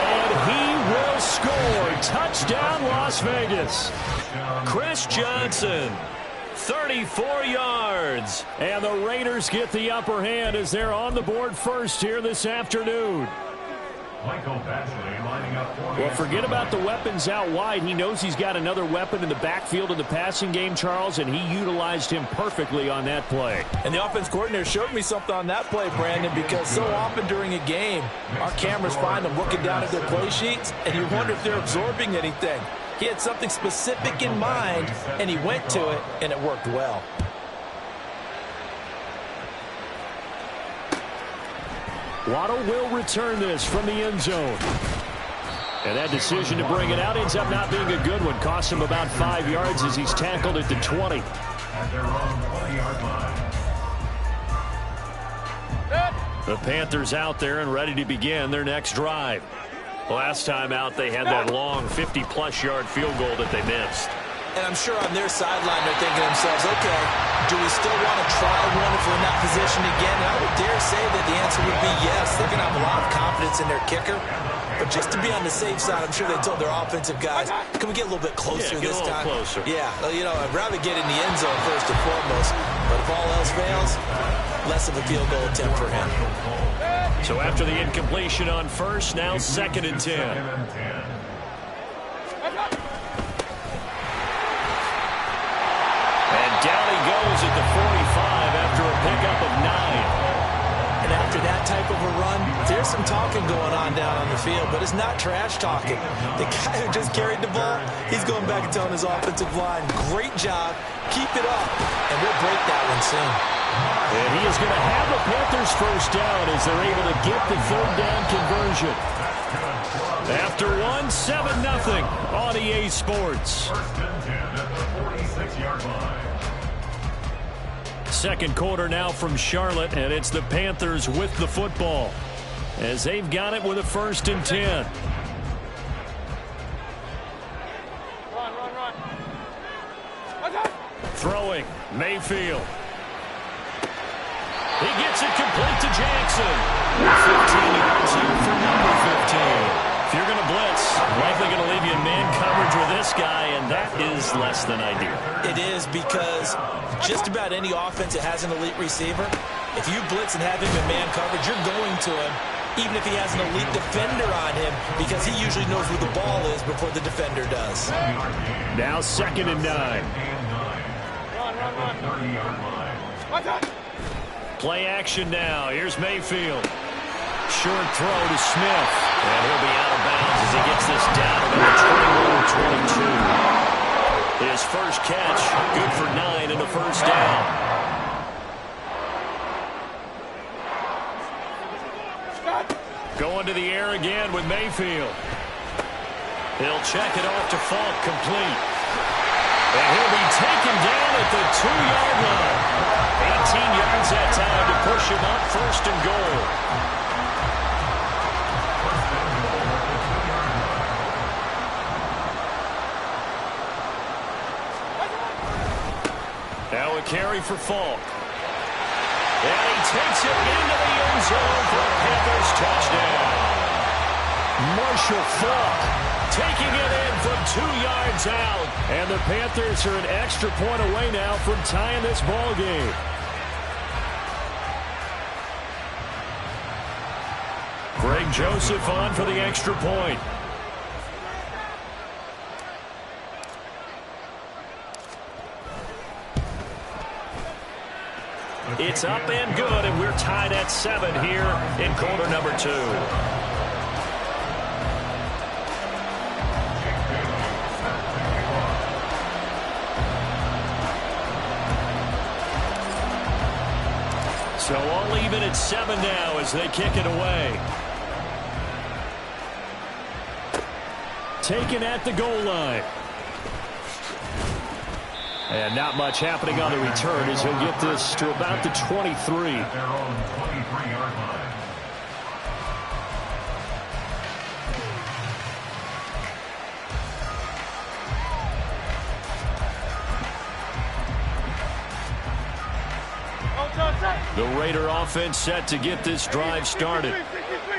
And he will score. Touchdown, Las Vegas. Chris Johnson, 34 yards. And the Raiders get the upper hand as they're on the board first here this afternoon. Well, forget about the weapons out wide. He knows he's got another weapon in the backfield in the passing game, Charles, and he utilized him perfectly on that play. And the offense coordinator showed me something on that play, Brandon, because so often during a game, our cameras find them looking down at their play sheets, and you wonder if they're absorbing anything. He had something specific in mind, and he went to it, and it worked well. Waddle will return this from the end zone. And that decision to bring it out ends up not being a good one. Costs him about 5 yards as he's tackled at the 20. The Panthers out there and ready to begin their next drive. Last time out, they had that long 50-plus yard field goal that they missed. And I'm sure on their sideline they're thinking to themselves, okay, do we still want to try one if we're in that position again? And I would dare say that the answer would be yes. They're going to have a lot of confidence in their kicker. But just to be on the safe side, I'm sure they told their offensive guys, can we get a little bit closer this time? Closer. Yeah, you know, I'd rather get in the end zone first and foremost. But if all else fails, less of a field goal attempt for him. So after the incompletion on first, now 2nd and 10. And down he goes at the 45 after a pickup of 9. And after that type of a run, there's some talking going on down on the field, but it's not trash talking. The guy who just carried the ball, he's going back and telling his offensive line, great job, keep it up, and we'll break that one soon. And he is going to have the Panthers first down as they're able to get the third down conversion. After 7-0 on EA Sports. Second quarter now from Charlotte, and it's the Panthers with the football as they've got it with a 1st and 10. Throwing, Mayfield. He gets it complete to Jackson. 15 yards here for number 15. If you're going to blitz, likely going to leave you in man coverage with this guy, and that is less than ideal. It is, because just about any offense that has an elite receiver, if you blitz and have him in man coverage, you're going to him, even if he has an elite defender on him, because he usually knows where the ball is before the defender does. Now 2nd and 9. Play action now. Here's Mayfield. Short throw to Smith. And he'll be out of bounds as he gets this down to the 21-22. His first catch, good for 9 and a first down. Going to the air again with Mayfield. He'll check it off to Falk, complete. And he'll be taken down at the 2-yard line. 18 yards that time to push him up, 1st and goal. carry for Falk. And he takes it into the end zone for a Panthers touchdown. Marshall Falk taking it in from 2 yards out. And the Panthers are an extra point away now from tying this ball game. Greg Joseph on for the extra point. It's up and good, and we're tied at 7 here in quarter number 2. So all even at 7 now as they kick it away. Taken at the goal line. And not much happening on the return as he'll get this to about the 23. At their own 23-yard line. The Raider offense set to get this drive started.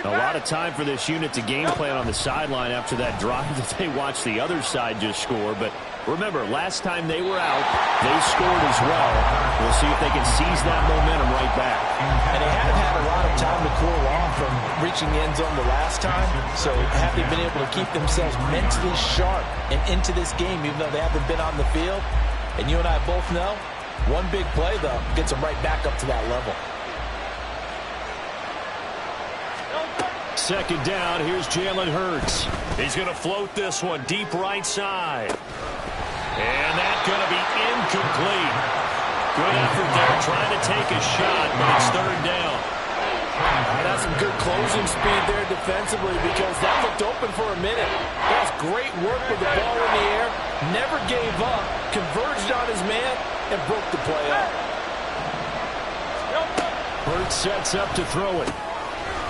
A lot of time for this unit to game plan on the sideline after that drive that they watched the other side just score. But remember, last time they were out, they scored as well. We'll see if they can seize that momentum right back. And they haven't had a lot of time to cool off from reaching the end zone the last time. So have they been able to keep themselves mentally sharp and into this game, even though they haven't been on the field? And you and I both know, one big play, though, gets them right back up to that level. Second down, here's Jalen Hurts. He's going to float this one deep right side. And that's going to be incomplete. Good effort there, trying to take a shot, but it's third down. That's some good closing speed there defensively because that looked open for a minute. That's great work with the ball in the air. Never gave up, converged on his man, and broke the play up. Hurts sets up to throw it.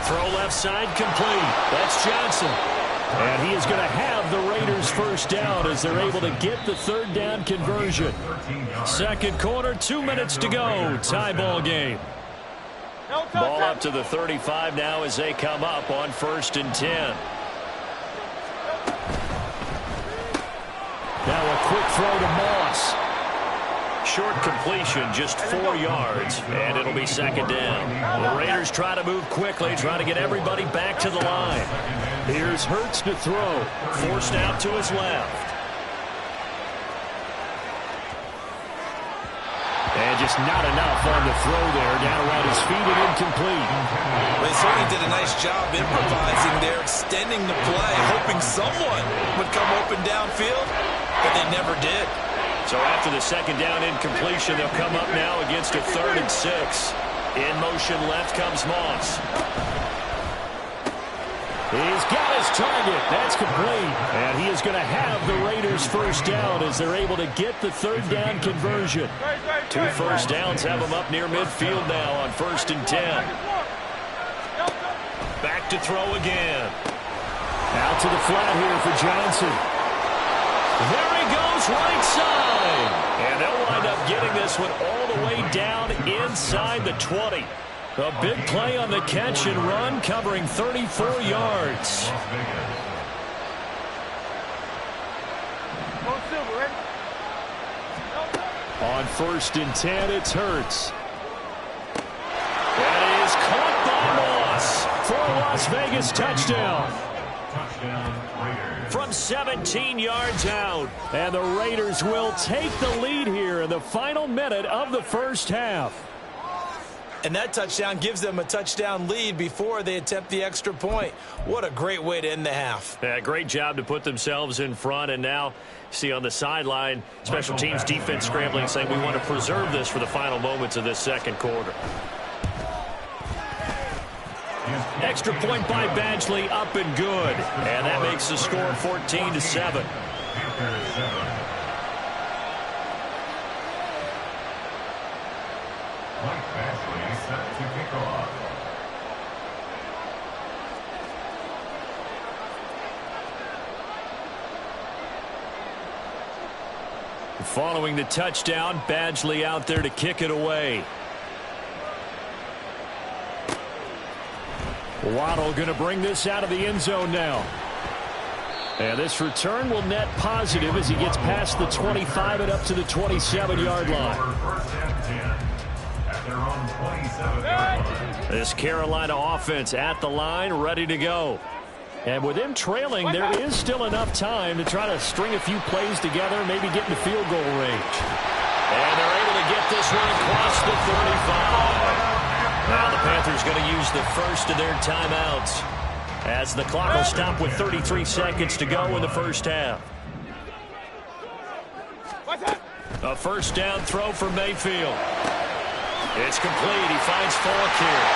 Throw left side complete. That's Johnson. And he is going to have the Raiders first down as they're able to get the third down conversion. Second quarter, 2 minutes to go. Tie ball game. Ball up to the 35 now as they come up on 1st and 10. Now a quick throw to Moss. Short completion, just 4 yards, and it'll be second down. The Raiders try to move quickly, trying to get everybody back to the line. Here's Hurts to throw, forced out to his left. And just not enough on the throw there, down around his feet and incomplete. They certainly did a nice job improvising there, extending the play, hoping someone would come open downfield, but they never did. So after the second down incompletion, they'll come up now against a 3rd and 6. In motion left comes Moss. He's got his target. That's complete. And he is going to have the Raiders first down as they're able to get the third down conversion. 2 first downs have them up near midfield now on 1st and 10. Back to throw again. Out to the flat here for Johnson. There he goes, right side. And they'll wind up getting this one all the way down inside the 20. A big play on the catch and run, covering 34 yards. On 1st and 10, it's Hurts. That is caught by Moss for a Las Vegas touchdown. From 17 yards out. And the Raiders will take the lead here in the final minute of the first half. And that touchdown gives them a touchdown lead before they attempt the extra point. What a great way to end the half. Yeah, great job to put themselves in front. And now, see on the sideline, special teams defense scrambling, saying we want to preserve this for the final moments of this second quarter. Extra point by Badgley, up and good. And that makes the score 14-7. Mike Badgley set to kick off. Following the touchdown, Badgley out there to kick it away. Waddle going to bring this out of the end zone now. And this return will net positive as he gets past the 25 and up to the 27-yard line. This Carolina offense at the line, ready to go. And with them trailing, there is still enough time to try to string a few plays together, maybe get in the field goal range. And they're able to get this one across the 35. Now the Panthers going to use the first of their timeouts as the clock will stop with 33 seconds to go in the first half. A first down throw for Mayfield. It's complete. He finds Falk here.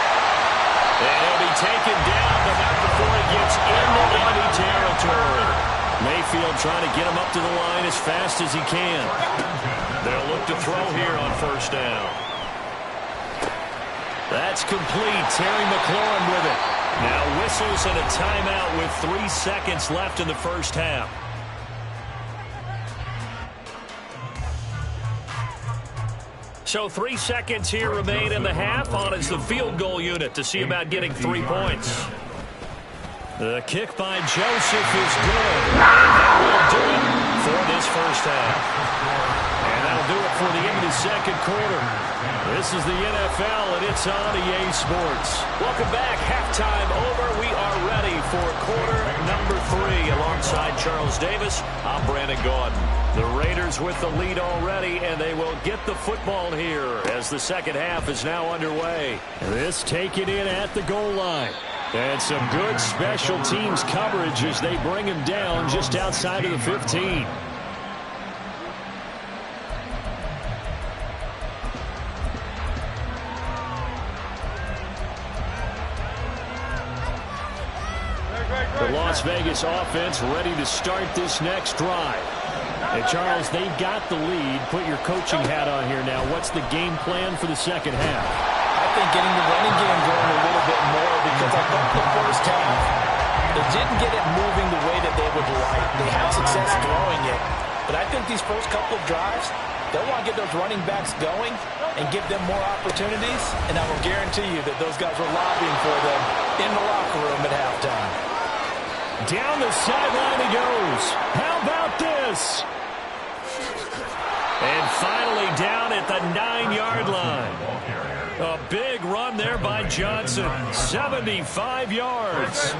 And he'll be taken down, but not before he gets into enemy territory. Mayfield trying to get him up to the line as fast as he can. They'll look to throw here on first down. That's complete. Terry McLaurin with it. Now whistles and a timeout with 3 seconds left in the first half. So 3 seconds here remain in the half. On is the field goal unit to see about getting 3 points. The kick by Joseph is good. And that will do it for this first half. And that'll do it for the end of the second quarter. This is the NFL, and it's on EA Sports. Welcome back. Halftime over. We are ready for quarter number 3. Alongside Charles Davis, I'm Brandon Gaudin. The Raiders with the lead already, and they will get the football here as the second half is now underway. This taken in at the goal line. And some good special teams coverage as they bring him down just outside of the 15. The Las Vegas offense ready to start this next drive. And Charles, they've got the lead. Put your coaching hat on here now. What's the game plan for the second half? I think getting the running game going a little bit more, because I thought the first half, they didn't get it moving the way that they would like. They had success throwing it. But I think these first couple of drives, they'll want to get those running backs going and give them more opportunities. And I will guarantee you that those guys were lobbying for them in the locker room at halftime. Down the sideline he goes. How about this? And finally down at the 9-yard line. A big run there by Johnson. 75 yards.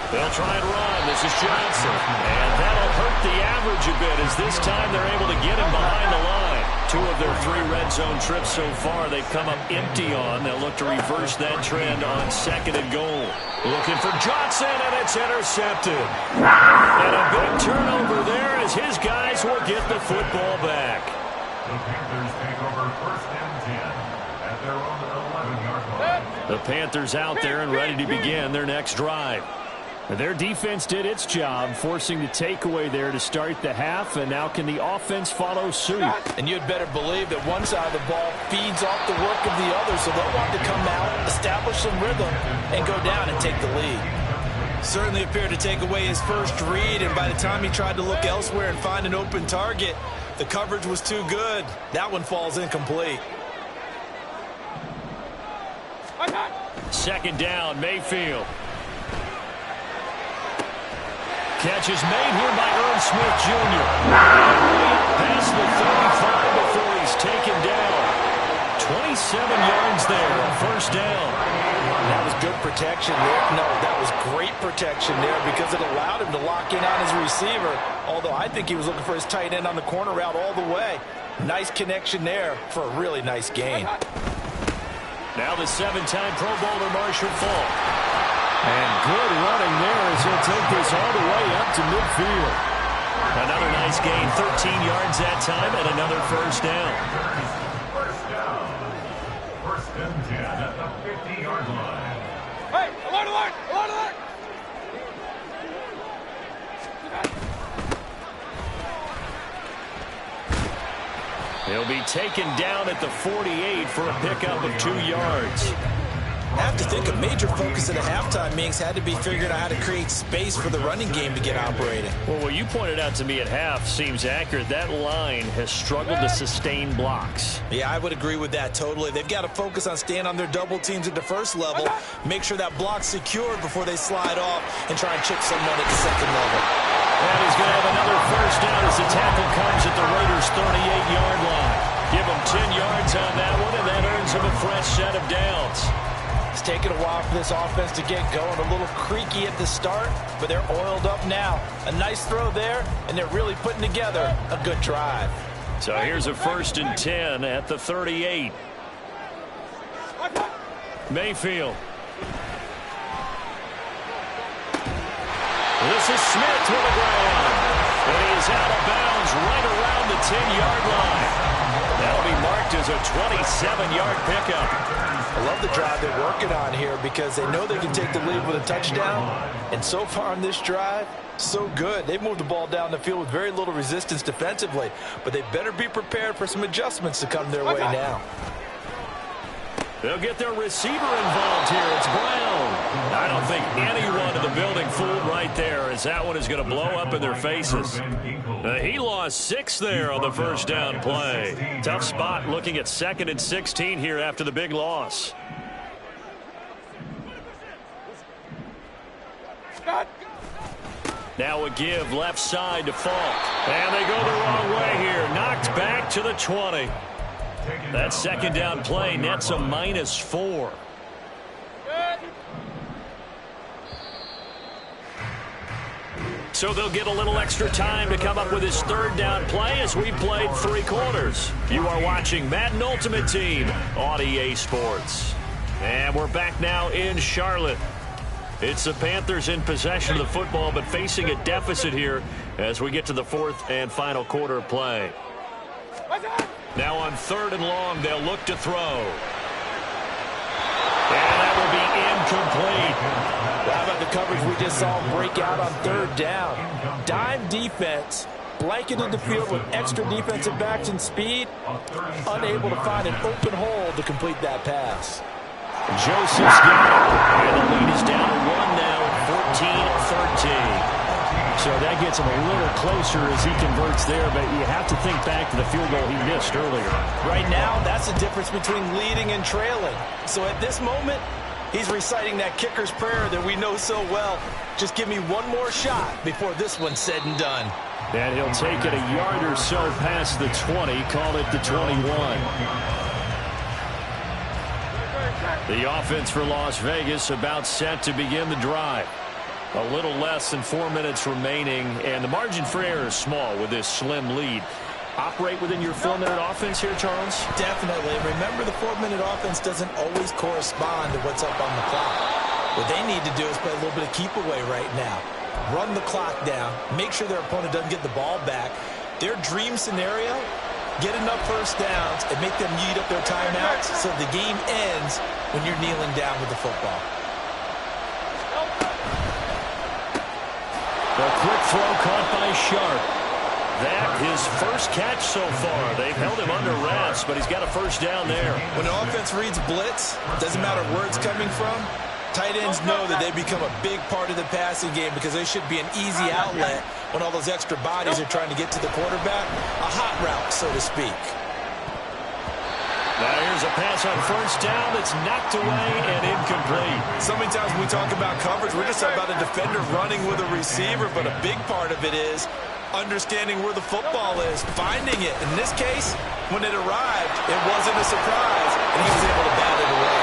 They'll try and run. This is Johnson. And that'll hurt the average a bit as this time they're able to get him behind the line. 2 of their 3 red zone trips so far they've come up empty on. They'll look to reverse that trend on second and goal. Looking for Johnson, and it's intercepted. And a big turnover there as his guys will get the football back. The Panthers take over first and 10 at their own 11-yard line. The Panthers out there and ready to begin their next drive. Their defense did its job, forcing the takeaway there to start the half, and now can the offense follow suit? And you'd better believe that one side of the ball feeds off the work of the other, so they'll want to come out, establish some rhythm, and go down and take the lead. Certainly appeared to take away his first read, and by the time he tried to look elsewhere and find an open target, the coverage was too good. That one falls incomplete. Second down, Mayfield. Catch is made here by Irv Smith Jr. Past the 35 before he's taken down. 27 yards there on first down. That was good protection there. No, that was great protection there because it allowed him to lock in on his receiver, although I think he was looking for his tight end on the corner route all the way. Nice connection there for a really nice gain. Now the 7-time Pro Bowler Marshall Falk. And good running there as he'll take this all the way up to midfield. Another nice gain, 13 yards that time, and another first down. First down. First and 10 at the 50-yard line. Hey, alert, alert, alert, alert! He'll be taken down at the 48 for a pickup of 2 yards. I have to think a major focus of the halftime meetings had to be figuring out how to create space for the running game to get operating. Well, what you pointed out to me at half seems accurate. That line has struggled to sustain blocks. Yeah, I would agree with that totally. They've got to focus on staying on their double teams at the first level, make sure that block's secured before they slide off and try and chip someone at the second level. And he's going to have another first down as the tackle comes at the Raiders' 38-yard line. Give him 10 yards on that one, and that earns him a fresh set of downs. It's taken a while for this offense to get going. A little creaky at the start, but they're oiled up now. A nice throw there, and they're really putting together a good drive. So here's a 1st and 10 at the 38. Mayfield. This is Smith to the ground. And he is out of bounds right around the 10-yard line. That'll be marked as a 27-yard pickup. I love the drive they're working on here because they know they can take the lead with a touchdown. And so far on this drive, so good. They've moved the ball down the field with very little resistance defensively. But they better be prepared for some adjustments to come their way now. They'll get their receiver involved here. It's Brown. I don't think anyone in the building fooled right there, as that one is going to blow up in their faces. He lost 6 there on the first down play. Tough spot looking at 2nd and 16 here after the big loss. Now a give left side to Falk. And they go the wrong way here. Knocked back to the 20. That second down play nets a -4. So they'll get a little extra time to come up with his 3rd down play as we played 3 quarters. You are watching Madden Ultimate Team on EA Sports. And we're back now in Charlotte. It's the Panthers in possession of the football, but facing a deficit here as we get to the 4th and final quarter of play. Now on 3rd and long, they'll look to throw. And that will be incomplete. How about the coverage we just saw break out on 3rd down? Dime defense, blanketed the field with extra defensive backs and speed, unable to find an open hole to complete that pass. Joseph's got it. And the lead is down to 1 now at 14-13. So that gets him a little closer as he converts there, but you have to think back to the field goal he missed earlier. Right now, that's the difference between leading and trailing. So at this moment, he's reciting that kicker's prayer that we know so well. Just give me one more shot before this one's said and done. And he'll take it a yard or so past the 20, call it the 21. The offense for Las Vegas about set to begin the drive. A little less than 4 minutes remaining, and the margin for error is small with this slim lead. Operate within your 4-minute offense here, Charles? Definitely. Remember, the 4-minute offense doesn't always correspond to what's up on the clock. What they need to do is play a little bit of keep away right now. Run the clock down. Make sure their opponent doesn't get the ball back. Their dream scenario, get enough first downs and make them eat up their timeouts so the game ends when you're kneeling down with the football. A quick throw caught by Sharp. That his first catch so far. They've held him under wraps, but he's got a first down there. When an offense reads blitz, doesn't matter where it's coming from, tight ends know that they become a big part of the passing game because they should be an easy outlet when all those extra bodies are trying to get to the quarterback. A hot route, so to speak. Now here's a pass on first down that's knocked away and incomplete. So many times when we talk about coverage, we're just talking about a defender running with a receiver, but a big part of it is understanding where the football is, finding it. In this case, when it arrived, it wasn't a surprise, and he was able to bat it away.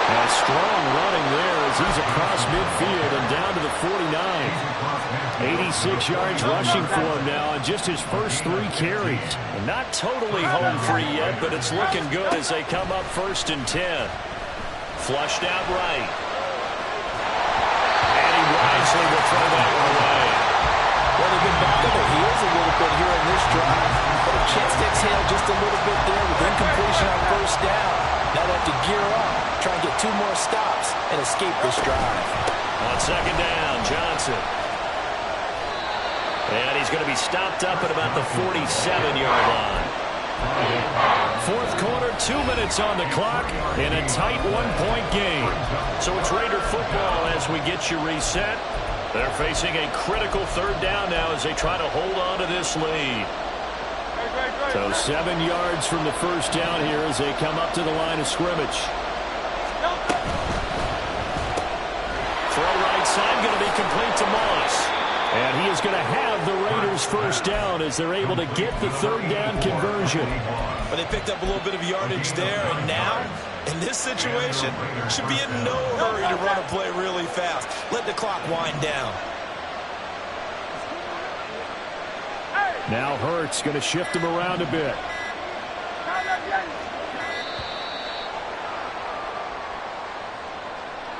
Now strong running there as he's across midfield and down to the 49. 86 yards rushing for him now on just his first 3 carries. Not totally home free yet, but it's looking good as they come up 1st and 10. Flushed out right. And he wisely will throw that one away. Well, they've been back on their heels a little bit here in this drive, but a chance to exhale just a little bit there with incompletion on first down. Now they have to gear up, try and get 2 more stops and escape this drive. On 2nd down, Johnson. And he's going to be stopped up at about the 47-yard line. fourth quarter, 2 minutes on the clock in a tight one-point game. So it's Raider football as we get you reset. They're facing a critical third down now as they try to hold on to this lead. So 7 yards from the first down here as they come up to the line of scrimmage. Throw right side going to be complete to Moss. And he is going to have the Raiders first down as they're able to get the third down conversion. But they picked up a little bit of yardage there, and now, in this situation, should be in no hurry to run a play really fast. Let the clock wind down. Now Hurts going to shift him around a bit.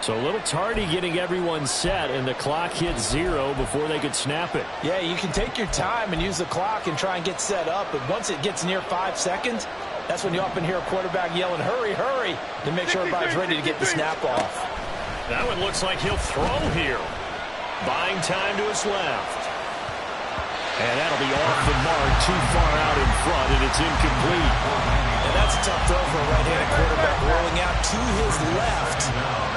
So a little tardy getting everyone set, and the clock hits 0 before they could snap it. Yeah, you can take your time and use the clock and try and get set up, but once it gets near 5 seconds, that's when you often hear a quarterback yelling, hurry, hurry, to make sure everybody's ready to get the snap off. That one looks like he'll throw here. Buying time to his left. And that'll be off the mark, too far out in front, and it's incomplete. And that's a tough throw for a right-handed quarterback, rolling out to his left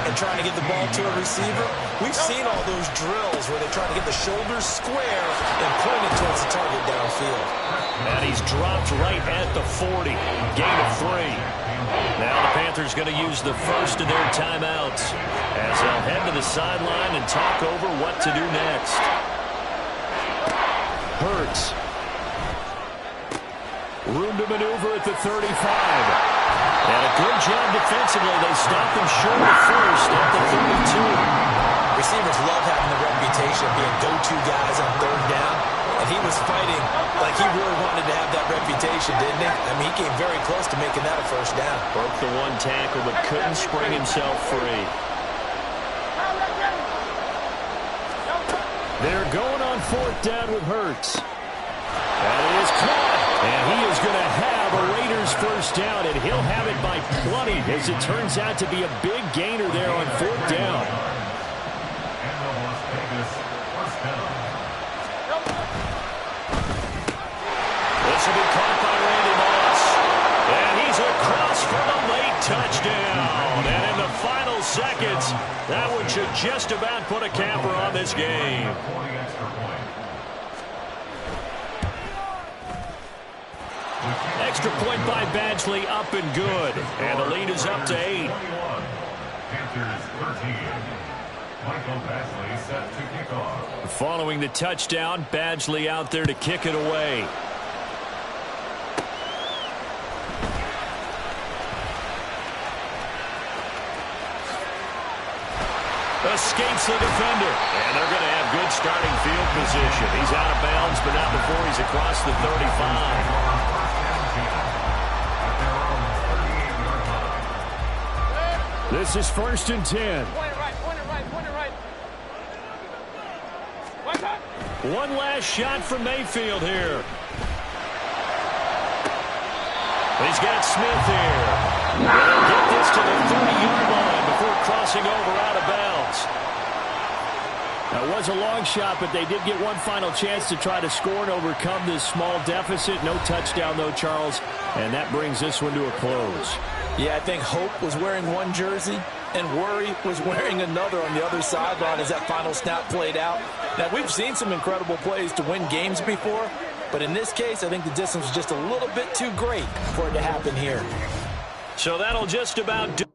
and trying to get the ball to a receiver. We've seen all those drills where they try to get the shoulders square and point it towards the target downfield. And he's dropped right at the 40. Gain of 3. Now the Panthers going to use the first of their timeouts as they'll head to the sideline and talk over what to do next. Hurts. Room to maneuver at the 35. And a good job defensively. They stop him short of first at the 32. Receivers love having the reputation of being go-to guys on third down. And he was fighting like he really wanted to have that reputation, didn't he? I mean, he came very close to making that a first down. Broke the one tackle, but couldn't spring himself free. They're going on fourth down with Hurts. And it is caught. And he is going to have a Raiders first down, and he'll have it by plenty, as it turns out to be a big gainer there on fourth down. This will be caught by Randy Moss. And he's across for the late touchdown. And in the final seconds, that one should just about put a capper on this game. Extra point by Badgley, up and good. And the lead is up to 8. Panthers 13. Michael Badgley set to kick off. Following the touchdown, Badgley out there to kick it away. Escapes the defender. And they're going to have good starting field position. He's out of bounds, but not before he's across the 35. This is 1st and 10. Point it right, point it right, point it right. One time. One last shot from Mayfield here. He's got Smith here. They'll get this to the 30-yard line before crossing over out of bounds. That was a long shot, but they did get one final chance to try to score and overcome this small deficit. No touchdown, though, Charles. And that brings this one to a close. Yeah, I think Hope was wearing one jersey and Worry was wearing another on the other sideline as that final snap played out. Now, we've seen some incredible plays to win games before, but in this case, I think the distance was just a little bit too great for it to happen here. So that'll just about do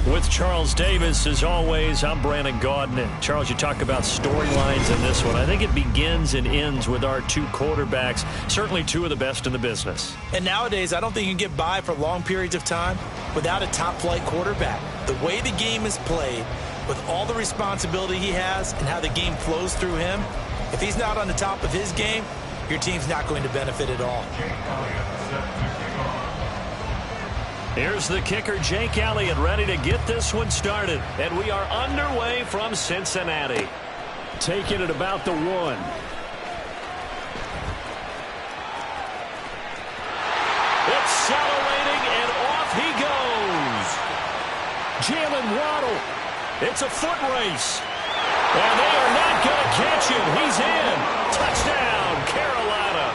With Charles Davis, as always, I'm Brandon Gaudin. And Charles, you talk about storylines in this one. I think it begins and ends with our two quarterbacks, certainly two of the best in the business. And nowadays, I don't think you can get by for long periods of time without a top-flight quarterback. The way the game is played, with all the responsibility he has and how the game flows through him, if he's not on the top of his game, your team's not going to benefit at all. Here's the kicker, Jake Elliott, ready to get this one started. And we are underway from Cincinnati. Taking it about the 1. Accelerating, and off he goes. Jalen Waddle. It's a foot race. And they are not going to catch him. He's in. Touchdown, Carolina.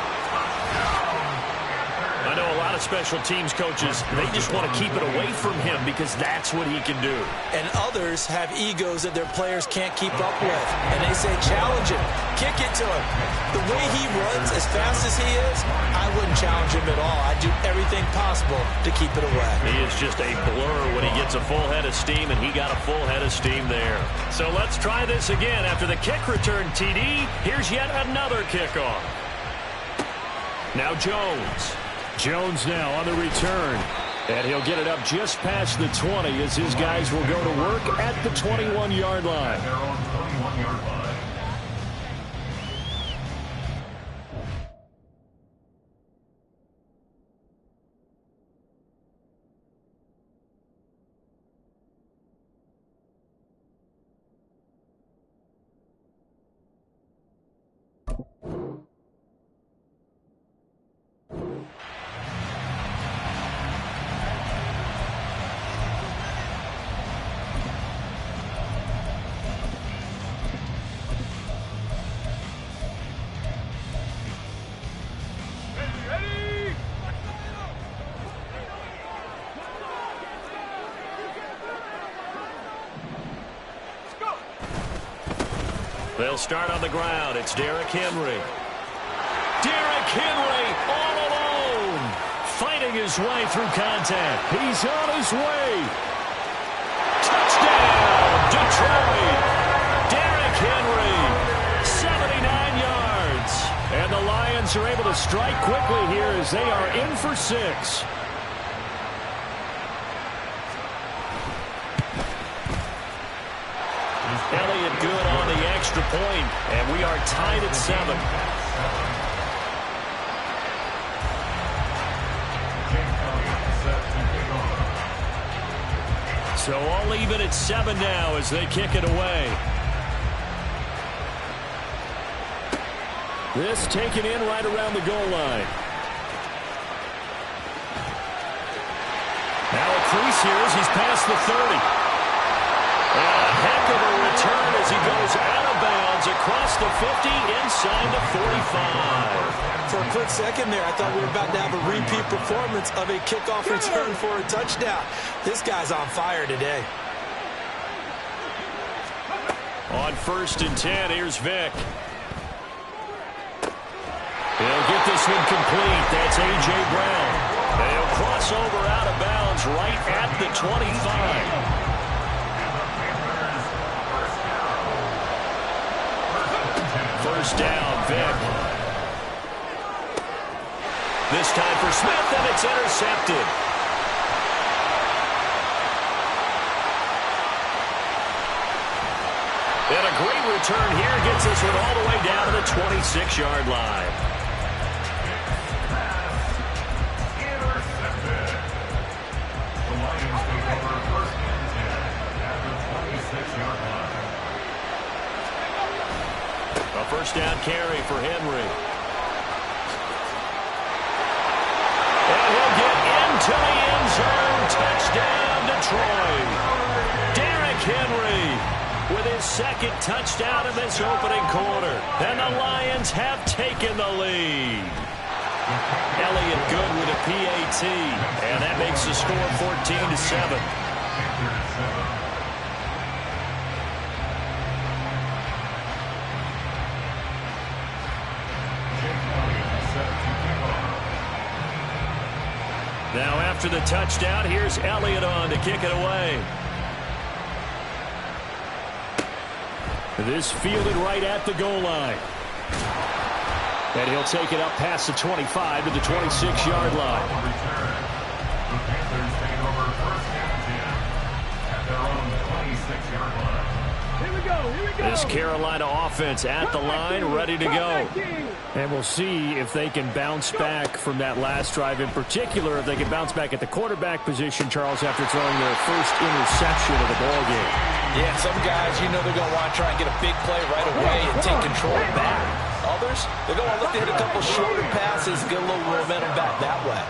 I know a lot of special teams coaches, they just want to keep it away from him because that's what he can do. And others have egos that their players can't keep up with. And they say, challenge him, kick it to him. The way he runs as fast as he is, I wouldn't challenge him at all. I'd do everything possible to keep it away. He is just a blur when he gets a full head of steam, and he got a full head of steam there. So let's try this again. After the kick return TD, here's yet another kickoff. Now Jones. Jones now on the return. And he'll get it up just past the 20 as his guys will go to work at the 21-yard line. They're on 21-yard line. They'll start on the ground. It's Derrick Henry. Derrick Henry all alone. Fighting his way through contact. He's on his way. Touchdown, Detroit. Derrick Henry, 79 yards. And the Lions are able to strike quickly here as they are in for 6. Elliott good on the extra point, and we are tied at 7. So all even at 7 now as they kick it away. This taken in right around the goal line. Now a crease here as he's past the 30. And a heck of a return as he goes out of bounds across the 50 inside the 45. For a quick second there, I thought we were about to have a repeat performance of a kickoff return for a touchdown. This guy's on fire today. On 1st and 10, here's Vick. He'll get this one complete. That's A.J. Brown. And he'll cross over out of bounds right at the 25. first down. Vick. This time for Smith, and it's intercepted. And a great return here gets this one all the way down to the 26-yard line. Intercepted. The Lions take over first and 10 at the 26-yard line. A first down carry for Henry. And he'll get into the end zone. Touchdown, Detroit. Derrick Henry with his second touchdown in this opening quarter. And the Lions have taken the lead. Elliott good with a PAT. And that makes the score 14-7. Now after the touchdown, here's Elliott on to kick it away. This fielded right at the goal line. And he'll take it up past the 25 to the 26-yard line. The Panthers take over first and 10 at their own 26-yard line. Here we go, here we go. This Carolina offense at the line, ready to go. And we'll see if they can bounce back from that last drive. In particular, if they can bounce back at the quarterback position, Charles, after throwing their first interception of the ballgame. Yeah, some guys, you know they're going to want to try and get a big play right away and take control back. Others, they're going to look to hit a couple shorter passes, get a little momentum back that way.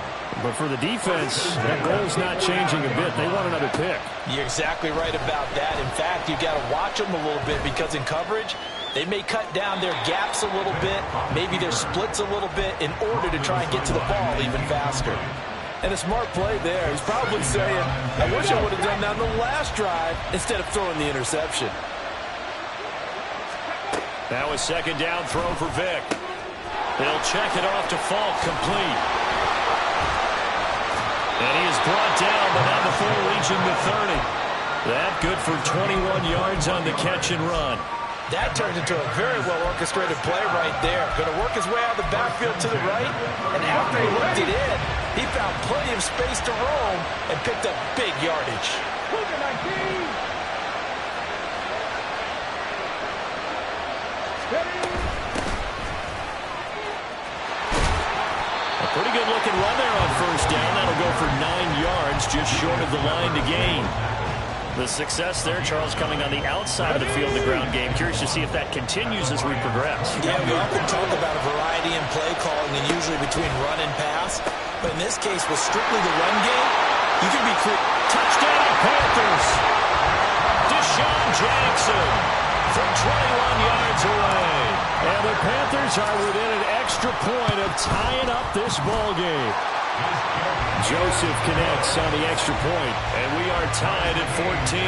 But for the defense, that goal's not changing a bit. They want another pick. You're exactly right about that. In fact, you've got to watch them a little bit because in coverage, they may cut down their gaps a little bit, maybe their splits a little bit in order to try and get to the ball even faster. And a smart play there. He's probably saying, I wish I would have done that on the last drive instead of throwing the interception. That was second down throw for Vick. They'll check it off to Falk, complete. And he is brought down, but not before reaching the 30. That good for 21 yards on the catch and run. That turned into a very well-orchestrated play right there. Going to work his way out of the backfield to the right, and after he looked it in, he found plenty of space to roam and picked up big yardage. A pretty good-looking run there on first down. That'll go for 9 yards, just short of the line to gain. The success there, Charles, coming on the outside of the field, the ground game. Curious to see if that continues as we progress. Yeah, we often talk about a variety in play calling and usually between run and pass. But in this case, with strictly the run game, you can be touchdown Panthers. Deshaun Jackson from 21 yards away. And the Panthers are within an extra point of tying up this ball game. Joseph connects on the extra point, and we are tied at 14.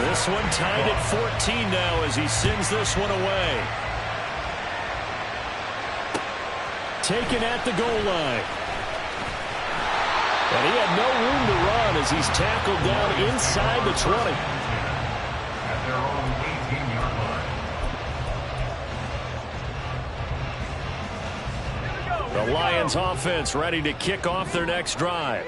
This one tied at 14 now as he sends this one away. Taken at the goal line. And he had no room to run as he's tackled down inside the 20. At their own 18-yard line. The Lions offense ready to kick off their next drive.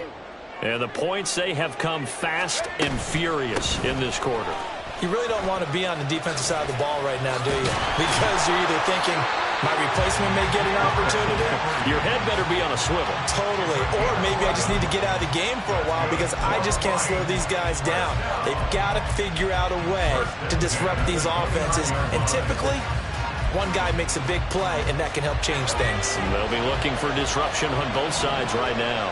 And the points, they have come fast and furious in this quarter. You really don't want to be on the defensive side of the ball right now, do you? Because you're either thinking, my replacement may get an opportunity. Your head better be on a swivel. Totally. Or maybe I just need to get out of the game for a while because I just can't slow these guys down. They've got to figure out a way to disrupt these offenses. And typically, one guy makes a big play, and that can help change things. They'll be looking for disruption on both sides right now.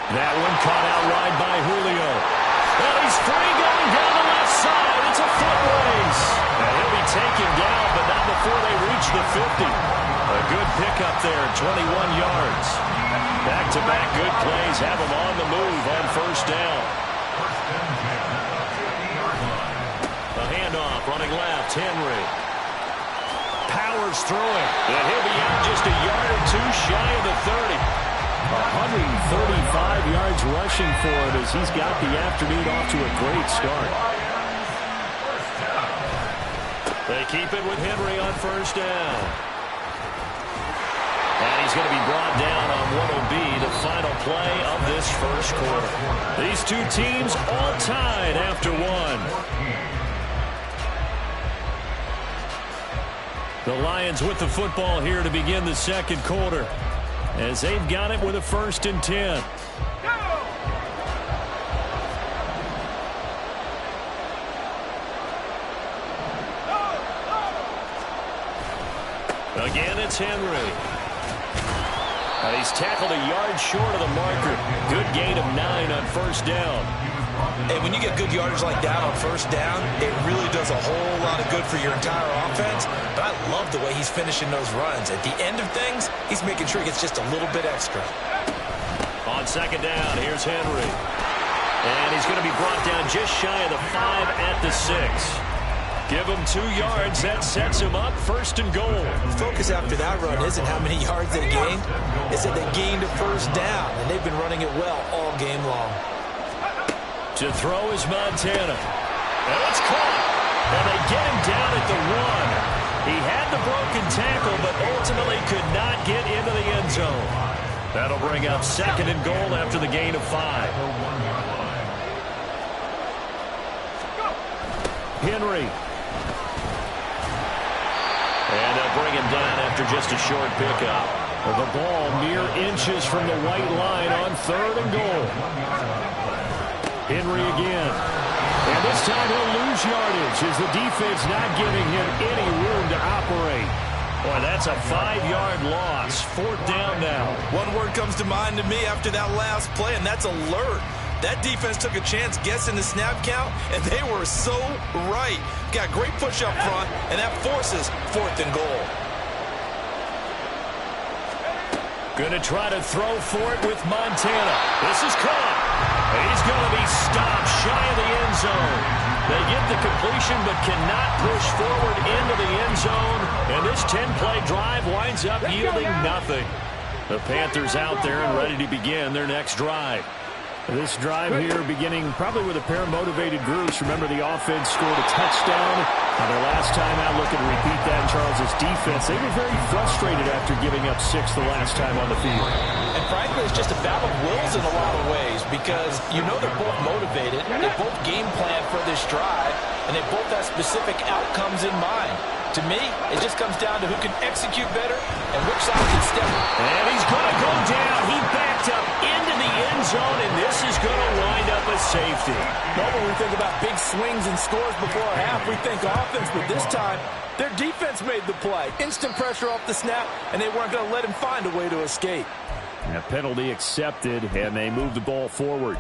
That one caught out wide by Julio. And he's free going down the left side. It's a foot race. And he'll be taken down, but not before they reach the 50. A good pickup there, 21 yards. Back-to-back good plays have him on the move on first down. The handoff, running left, Henry. Powers through it. And he'll be out just a yard or two shy of the 30. 135 yards rushing for him as he's got the afternoon off to a great start. They keep it with Henry on first down. And he's going to be brought down on what will be the final play of this first quarter. These two teams all tied after one. The Lions with the football here to begin the second quarter, as they've got it with a 1st and 10. Again, it's Henry. And he's tackled a yard short of the marker. Good gain of 9 on first down. And when you get good yardage like that on first down, it really does a whole lot of good for your entire offense. But I love the way he's finishing those runs. At the end of things, he's making sure he gets just a little bit extra. On second down, here's Henry. And he's going to be brought down just shy of the 5 at the 6. Give him 2 yards. That sets him up 1st and goal. The focus after that run isn't how many yards they gained. It's that they gained a first down, and they've been running it well all game long. To throw is Montana. And it's caught. And they get him down at the 1. He had the broken tackle, but ultimately could not get into the end zone. That'll bring up 2nd and goal after the gain of 5. Henry. And they'll bring him down after just a short pickup. The ball mere inches from the white line on 3rd and goal. Henry again. And this time he'll lose yardage as the defense not giving him any room to operate. Boy, that's a 5-yard loss. 4th down now. One word comes to mind to me after that last play, and that's alert. That defense took a chance guessing the snap count, and they were so right. Got great push up front, and that forces 4th and goal. Going to try to throw for it with Montana. This is caught. He's going to be stopped shy of the end zone. They get the completion but cannot push forward into the end zone. And this 10-play drive winds up yielding nothing. The Panthers out there and ready to begin their next drive. This drive here beginning probably with a pair of motivated groups. Remember, the offense scored a touchdown on their last time out. Looking to repeat that in Charles' defense. They were very frustrated after giving up 6 the last time on the field. And frankly, it's just a battle of wills in a lot of ways because you know they're both motivated. They both game plan for this drive, and they both have specific outcomes in mind. To me, it just comes down to who can execute better and which side can step up. And he's going to go down. He backed up into the end zone, and this is going to wind up a safety. Normally we think about big swings and scores before a half. We think offense, but this time their defense made the play. Instant pressure off the snap, and they weren't going to let him find a way to escape. A penalty accepted, and they move the ball forward.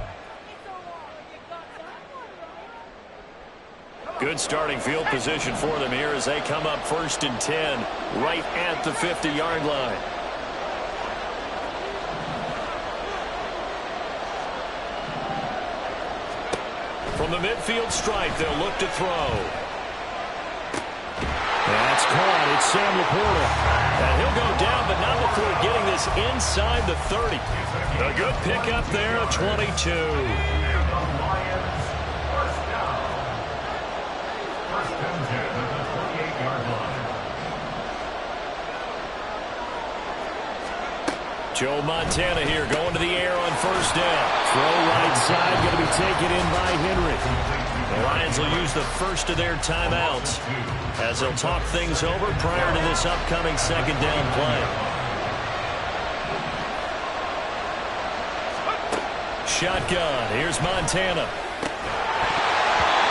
Good starting field position for them here as they come up 1st and 10 right at the 50-yard line. From the midfield stripe, they'll look to throw. That's caught. It's Sam Laporta. And he'll go down, but not before getting this inside the 30. A good pickup there, a 22. Joe Montana here going to the air on 1st down. Throw right side, going to be taken in by Henry. The Lions will use the first of their timeouts as they'll talk things over prior to this upcoming 2nd down play. Shotgun. Here's Montana.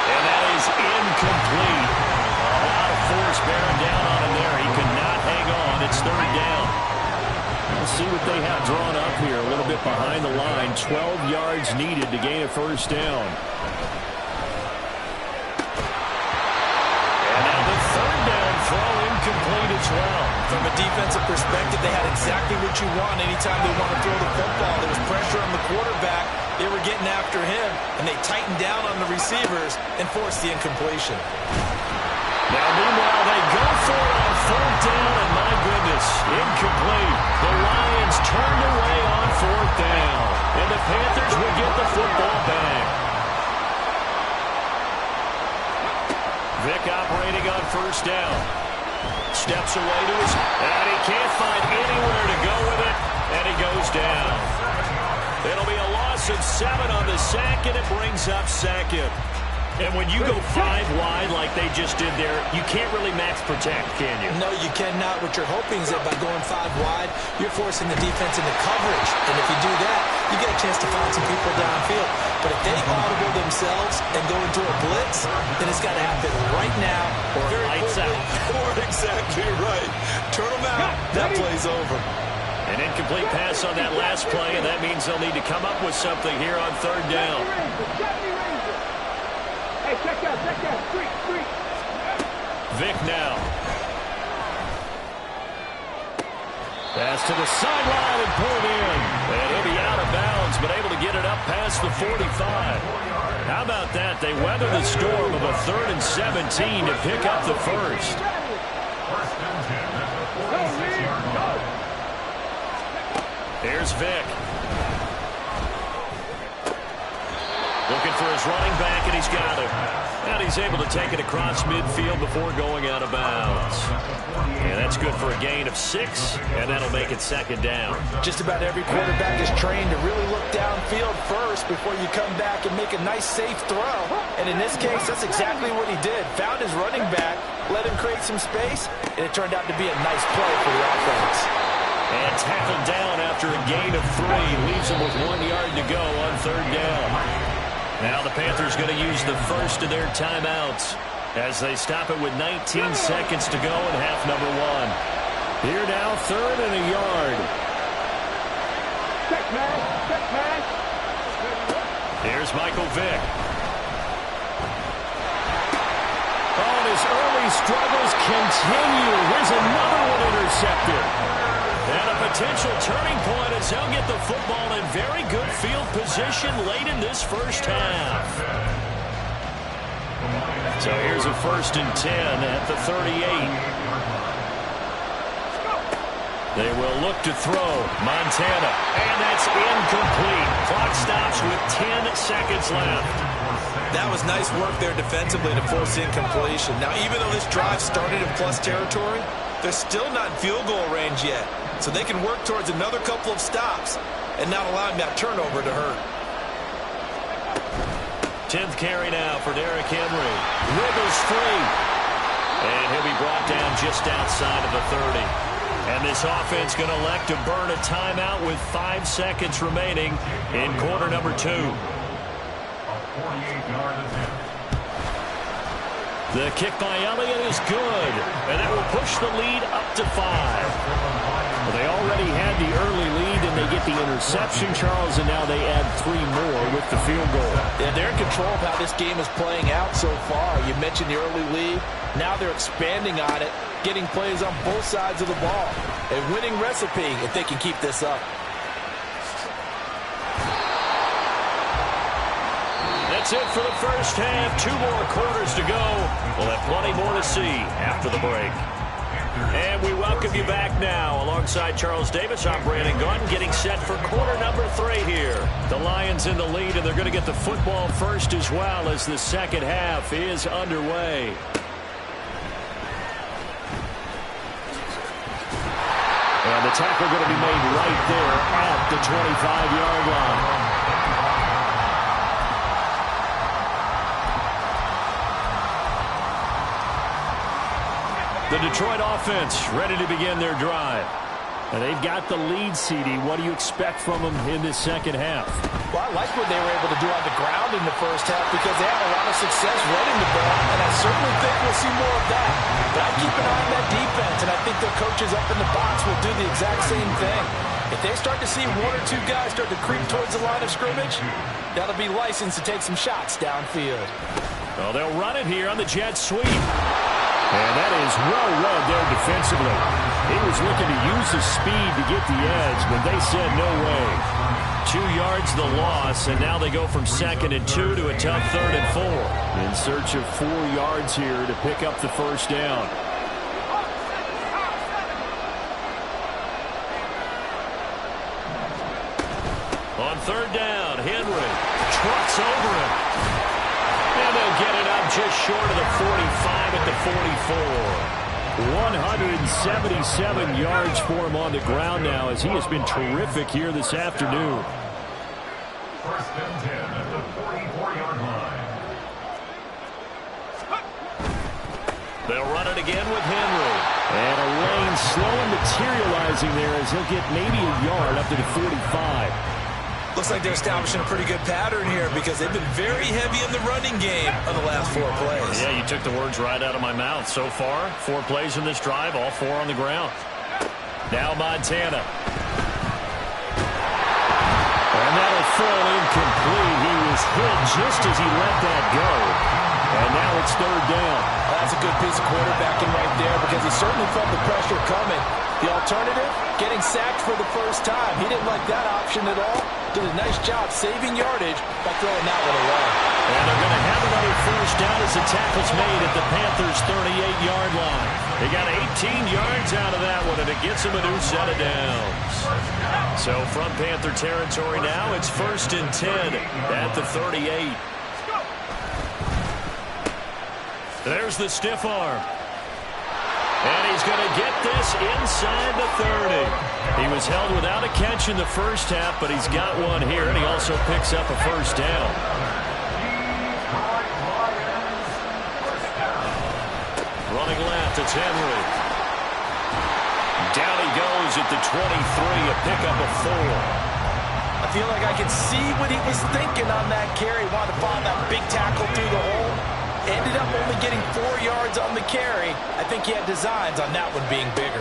And that is incomplete. A lot of force bearing down on him there. He could not hang on. It's 3rd down. Let's see what they have drawn up here. A little bit behind the line. 12 yards needed to gain a 1st down. And now the 3rd down throw incomplete as well. From a defensive perspective, they had exactly what you want anytime they want to throw the football. There was pressure on the quarterback. They were getting after him, and they tightened down on the receivers and forced the incompletion. Now, meanwhile, they go for it on 4th down, and my goodness, incomplete. The Lions turned away on 4th Panthers will get the football back. Vic operating on first down. Steps away to his... And he can't find anywhere to go with it. And he goes down. It'll be a loss of 7 on the sack, and it brings up second. And when you go 5 wide like they just did there, you can't really max protect, can you? No, you cannot. What you're hoping is that by going 5 wide, you're forcing the defense into coverage. And if you do that, you get a chance to find some people downfield. But if they audible themselves and go into a blitz, then it's got to happen right now. Or lights out. Or exactly right. Turn them out. That play's over. An incomplete pass on that last play, and that means they'll need to come up with something here on third down. Hey, check out. Street. Vic now. Pass to the sideline and pulled in. And he'll be out of bounds, but able to get it up past the 45. How about that? They weather the storm of a 3rd and 17 to pick up the first. Here's Vic. Looking for his running back, and he's got him. And he's able to take it across midfield before going out of bounds. And that's good for a gain of 6, and that'll make it second down. Just about every quarterback is trained to really look downfield first before you come back and make a nice, safe throw. And in this case, that's exactly what he did. Found his running back, let him create some space, and it turned out to be a nice play for the offense. And tackled down after a gain of 3. Leaves him with 1 yard to go on third down. Now the Panthers going to use the first of their timeouts as they stop it with 19 seconds to go in half number 1. Here now, 3rd and a yard. Check man. Here's Michael Vick. Oh, and his early struggles continue. Here's another one intercepted. And a potential turning point as they'll get the football in very good field position late in this first half. So here's a 1st and 10 at the 38. They will look to throw. Montana. And that's incomplete. Clock stops with 10 seconds left. That was nice work there defensively to force incompletion. Now, even though this drive started in plus territory, they're still not in field goal range yet. So they can work towards another couple of stops and not allowing that turnover to hurt. 10th carry now for Derrick Henry. Wiggles free. And he'll be brought down just outside of the 30. And this offense going to elect to burn a timeout with 5 seconds remaining in quarter number 2. A 48-yard attempt. The kick by Elliott is good. And that will push the lead up to 5. Well, they already had the early lead, and they get the interception, Charles, and now they add 3 more with the field goal. Yeah, they're in control of how this game is playing out so far. You mentioned the early lead. Now they're expanding on it, getting plays on both sides of the ball. A winning recipe if they can keep this up. That's it for the first half. 2 more quarters to go. We'll have plenty more to see after the break. And we welcome you back now. Alongside Charles Davis, I'm Brandon Gunn, getting set for quarter number 3 here. The Lions in the lead, and they're going to get the football first as well as the second half is underway. And the tackle going to be made right there at the 25-yard line. The Detroit offense ready to begin their drive. And they've got the lead, CD. What do you expect from them in this second half? Well, I like what they were able to do on the ground in the first half because they had a lot of success running the ball, and I certainly think we'll see more of that. But I keep an eye on that defense, and I think their coaches up in the box will do the exact same thing. If they start to see 1 or 2 guys start to creep towards the line of scrimmage, that'll be licensed to take some shots downfield. Well, they'll run it here on the jet sweep. And that is well read there defensively. He was looking to use his speed to get the edge, but they said no way. 2 yards the loss, and now they go from 2nd and 2 to a tough 3rd and 4. In search of 4 yards here to pick up the first down. On third down, Henry trucks over him. And they'll get it up just short of the 45 at the 44. 177 yards for him on the ground now as he has been terrific here this afternoon. First and 10 at the 44-yard line. They'll run it again with Henry. And a lane slowly materializing there as he'll get maybe a yard up to the 45. Looks like they're establishing a pretty good pattern here because they've been very heavy in the running game on the last 4 plays. Yeah, you took the words right out of my mouth. So far, 4 plays in this drive, all 4 on the ground. Now Montana. And that'll fall incomplete. He was hit just as he let that go. And now it's third down. That's a good piece of quarterbacking right there because he certainly felt the pressure coming. The alternative, getting sacked for the first time. He didn't like that option at all. Did a nice job saving yardage by throwing that one away. And they're going to have another first down as the tackle's made at the Panthers' 38-yard line. They got 18 yards out of that one, and it gets them a new set of downs. So from Panther territory now, it's first and 10 at the 38. There's the stiff arm. And he's going to get this inside the 30. He was held without a catch in the first half, but he's got one here, and he also picks up a first down. Running left, it's Henry. Down he goes at the 23, a pickup of 4. I feel like I can see what he was thinking on that carry. Wanted to find that big tackle through the hole. Ended up only getting 4 yards on the carry. I think he had designs on that one being bigger.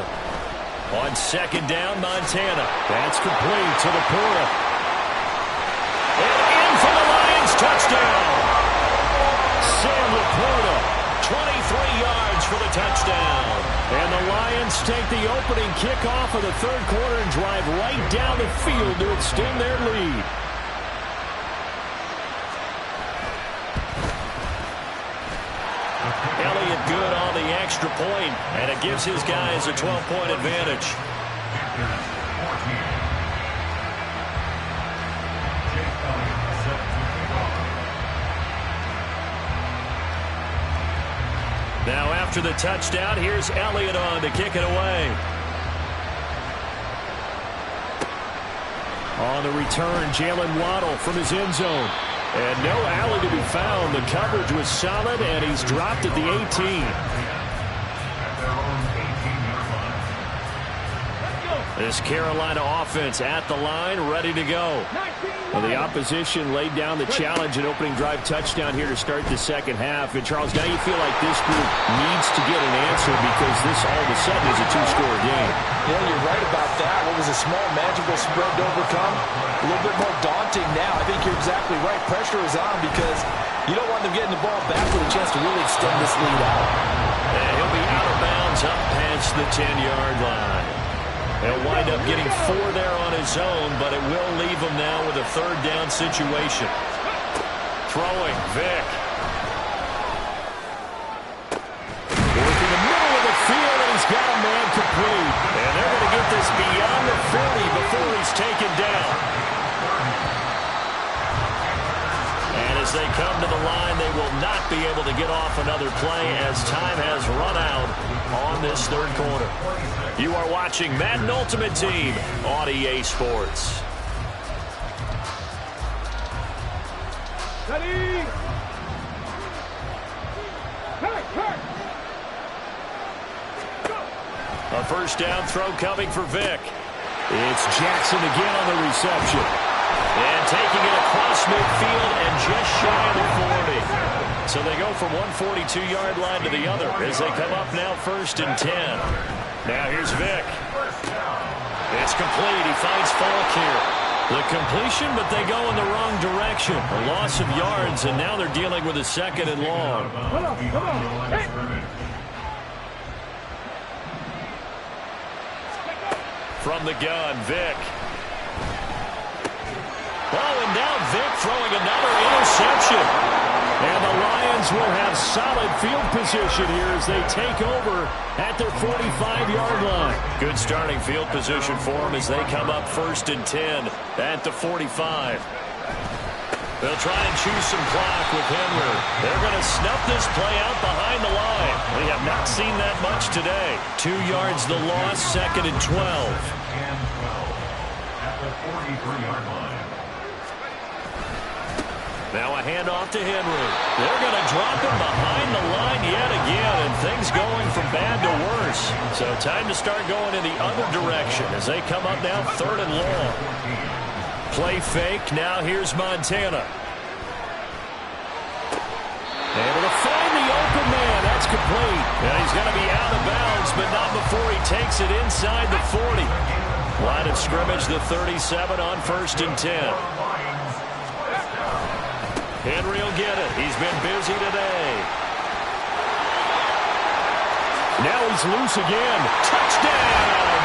On second down, Montana. That's complete to Laporta. And in for the Lions, touchdown. Sam Laporta, 23 yards for the touchdown. And the Lions take the opening kickoff of the third quarter and drive right down the field to extend their lead. Elliott good on the extra point, and it gives his guys a 12-point advantage. Now after the touchdown, here's Elliott on to kick it away. On the return, Jalen Waddle from his end zone. And no alley to be found. The coverage was solid, and he's dropped at the 18. This Carolina offense at the line, ready to go. Well, the opposition laid down the challenge and opening drive touchdown here to start the second half. And, Charles, now you feel like this group needs to get an answer because this all of a sudden is a 2-score game. Yeah, you're right about that. What was a small, manageable spread to overcome, a little bit more daunting now. I think you're exactly right. Pressure is on because you don't want them getting the ball back with a chance to really extend this lead out. And he'll be out of bounds up past the 10-yard line. He'll wind up getting 4 there on his own, but it will leave him now with a third down situation. Throwing, Vick. Working the middle of the field, and he's got a man complete. And they're going to get this beyond the 40 before he's taken down. And as they come to the line, they will not be able to get off another play as time has run out on this third quarter. You are watching Madden Ultimate Team on EA Sports. Ready? Hurt. A first down throw coming for Vick. It's Jackson again on the reception. And taking it across midfield and just shy of the 40. So they go from one 42-yard line to the other as they come up now first and 10. Now here's Vick. It's complete. He finds Falk here. The completion, but they go in the wrong direction. A loss of yards, and now they're dealing with a second and long. Come on. Hey. From the gun, Vick. Oh, and now Vick throwing another interception. And the Lions will have solid field position here as they take over at their 45-yard line. Good starting field position for them as they come up 1st and 10 at the 45. They'll try and choose some clock with Henry. They're going to snuff this play out behind the line. We have not seen that much today. 2 yards the loss, 2nd and 12. And 12 at the 43-yard line. Now a handoff to Henry. They're going to drop him behind the line yet again, and things going from bad to worse. So time to start going in the other direction as they come up now 3rd and long. Play fake. Now here's Montana. Able to find the open man. That's complete. And he's going to be out of bounds, but not before he takes it inside the 40. Line of scrimmage, the 37 on 1st and 10. Henry will get it. He's been busy today. Now he's loose again. Touchdown!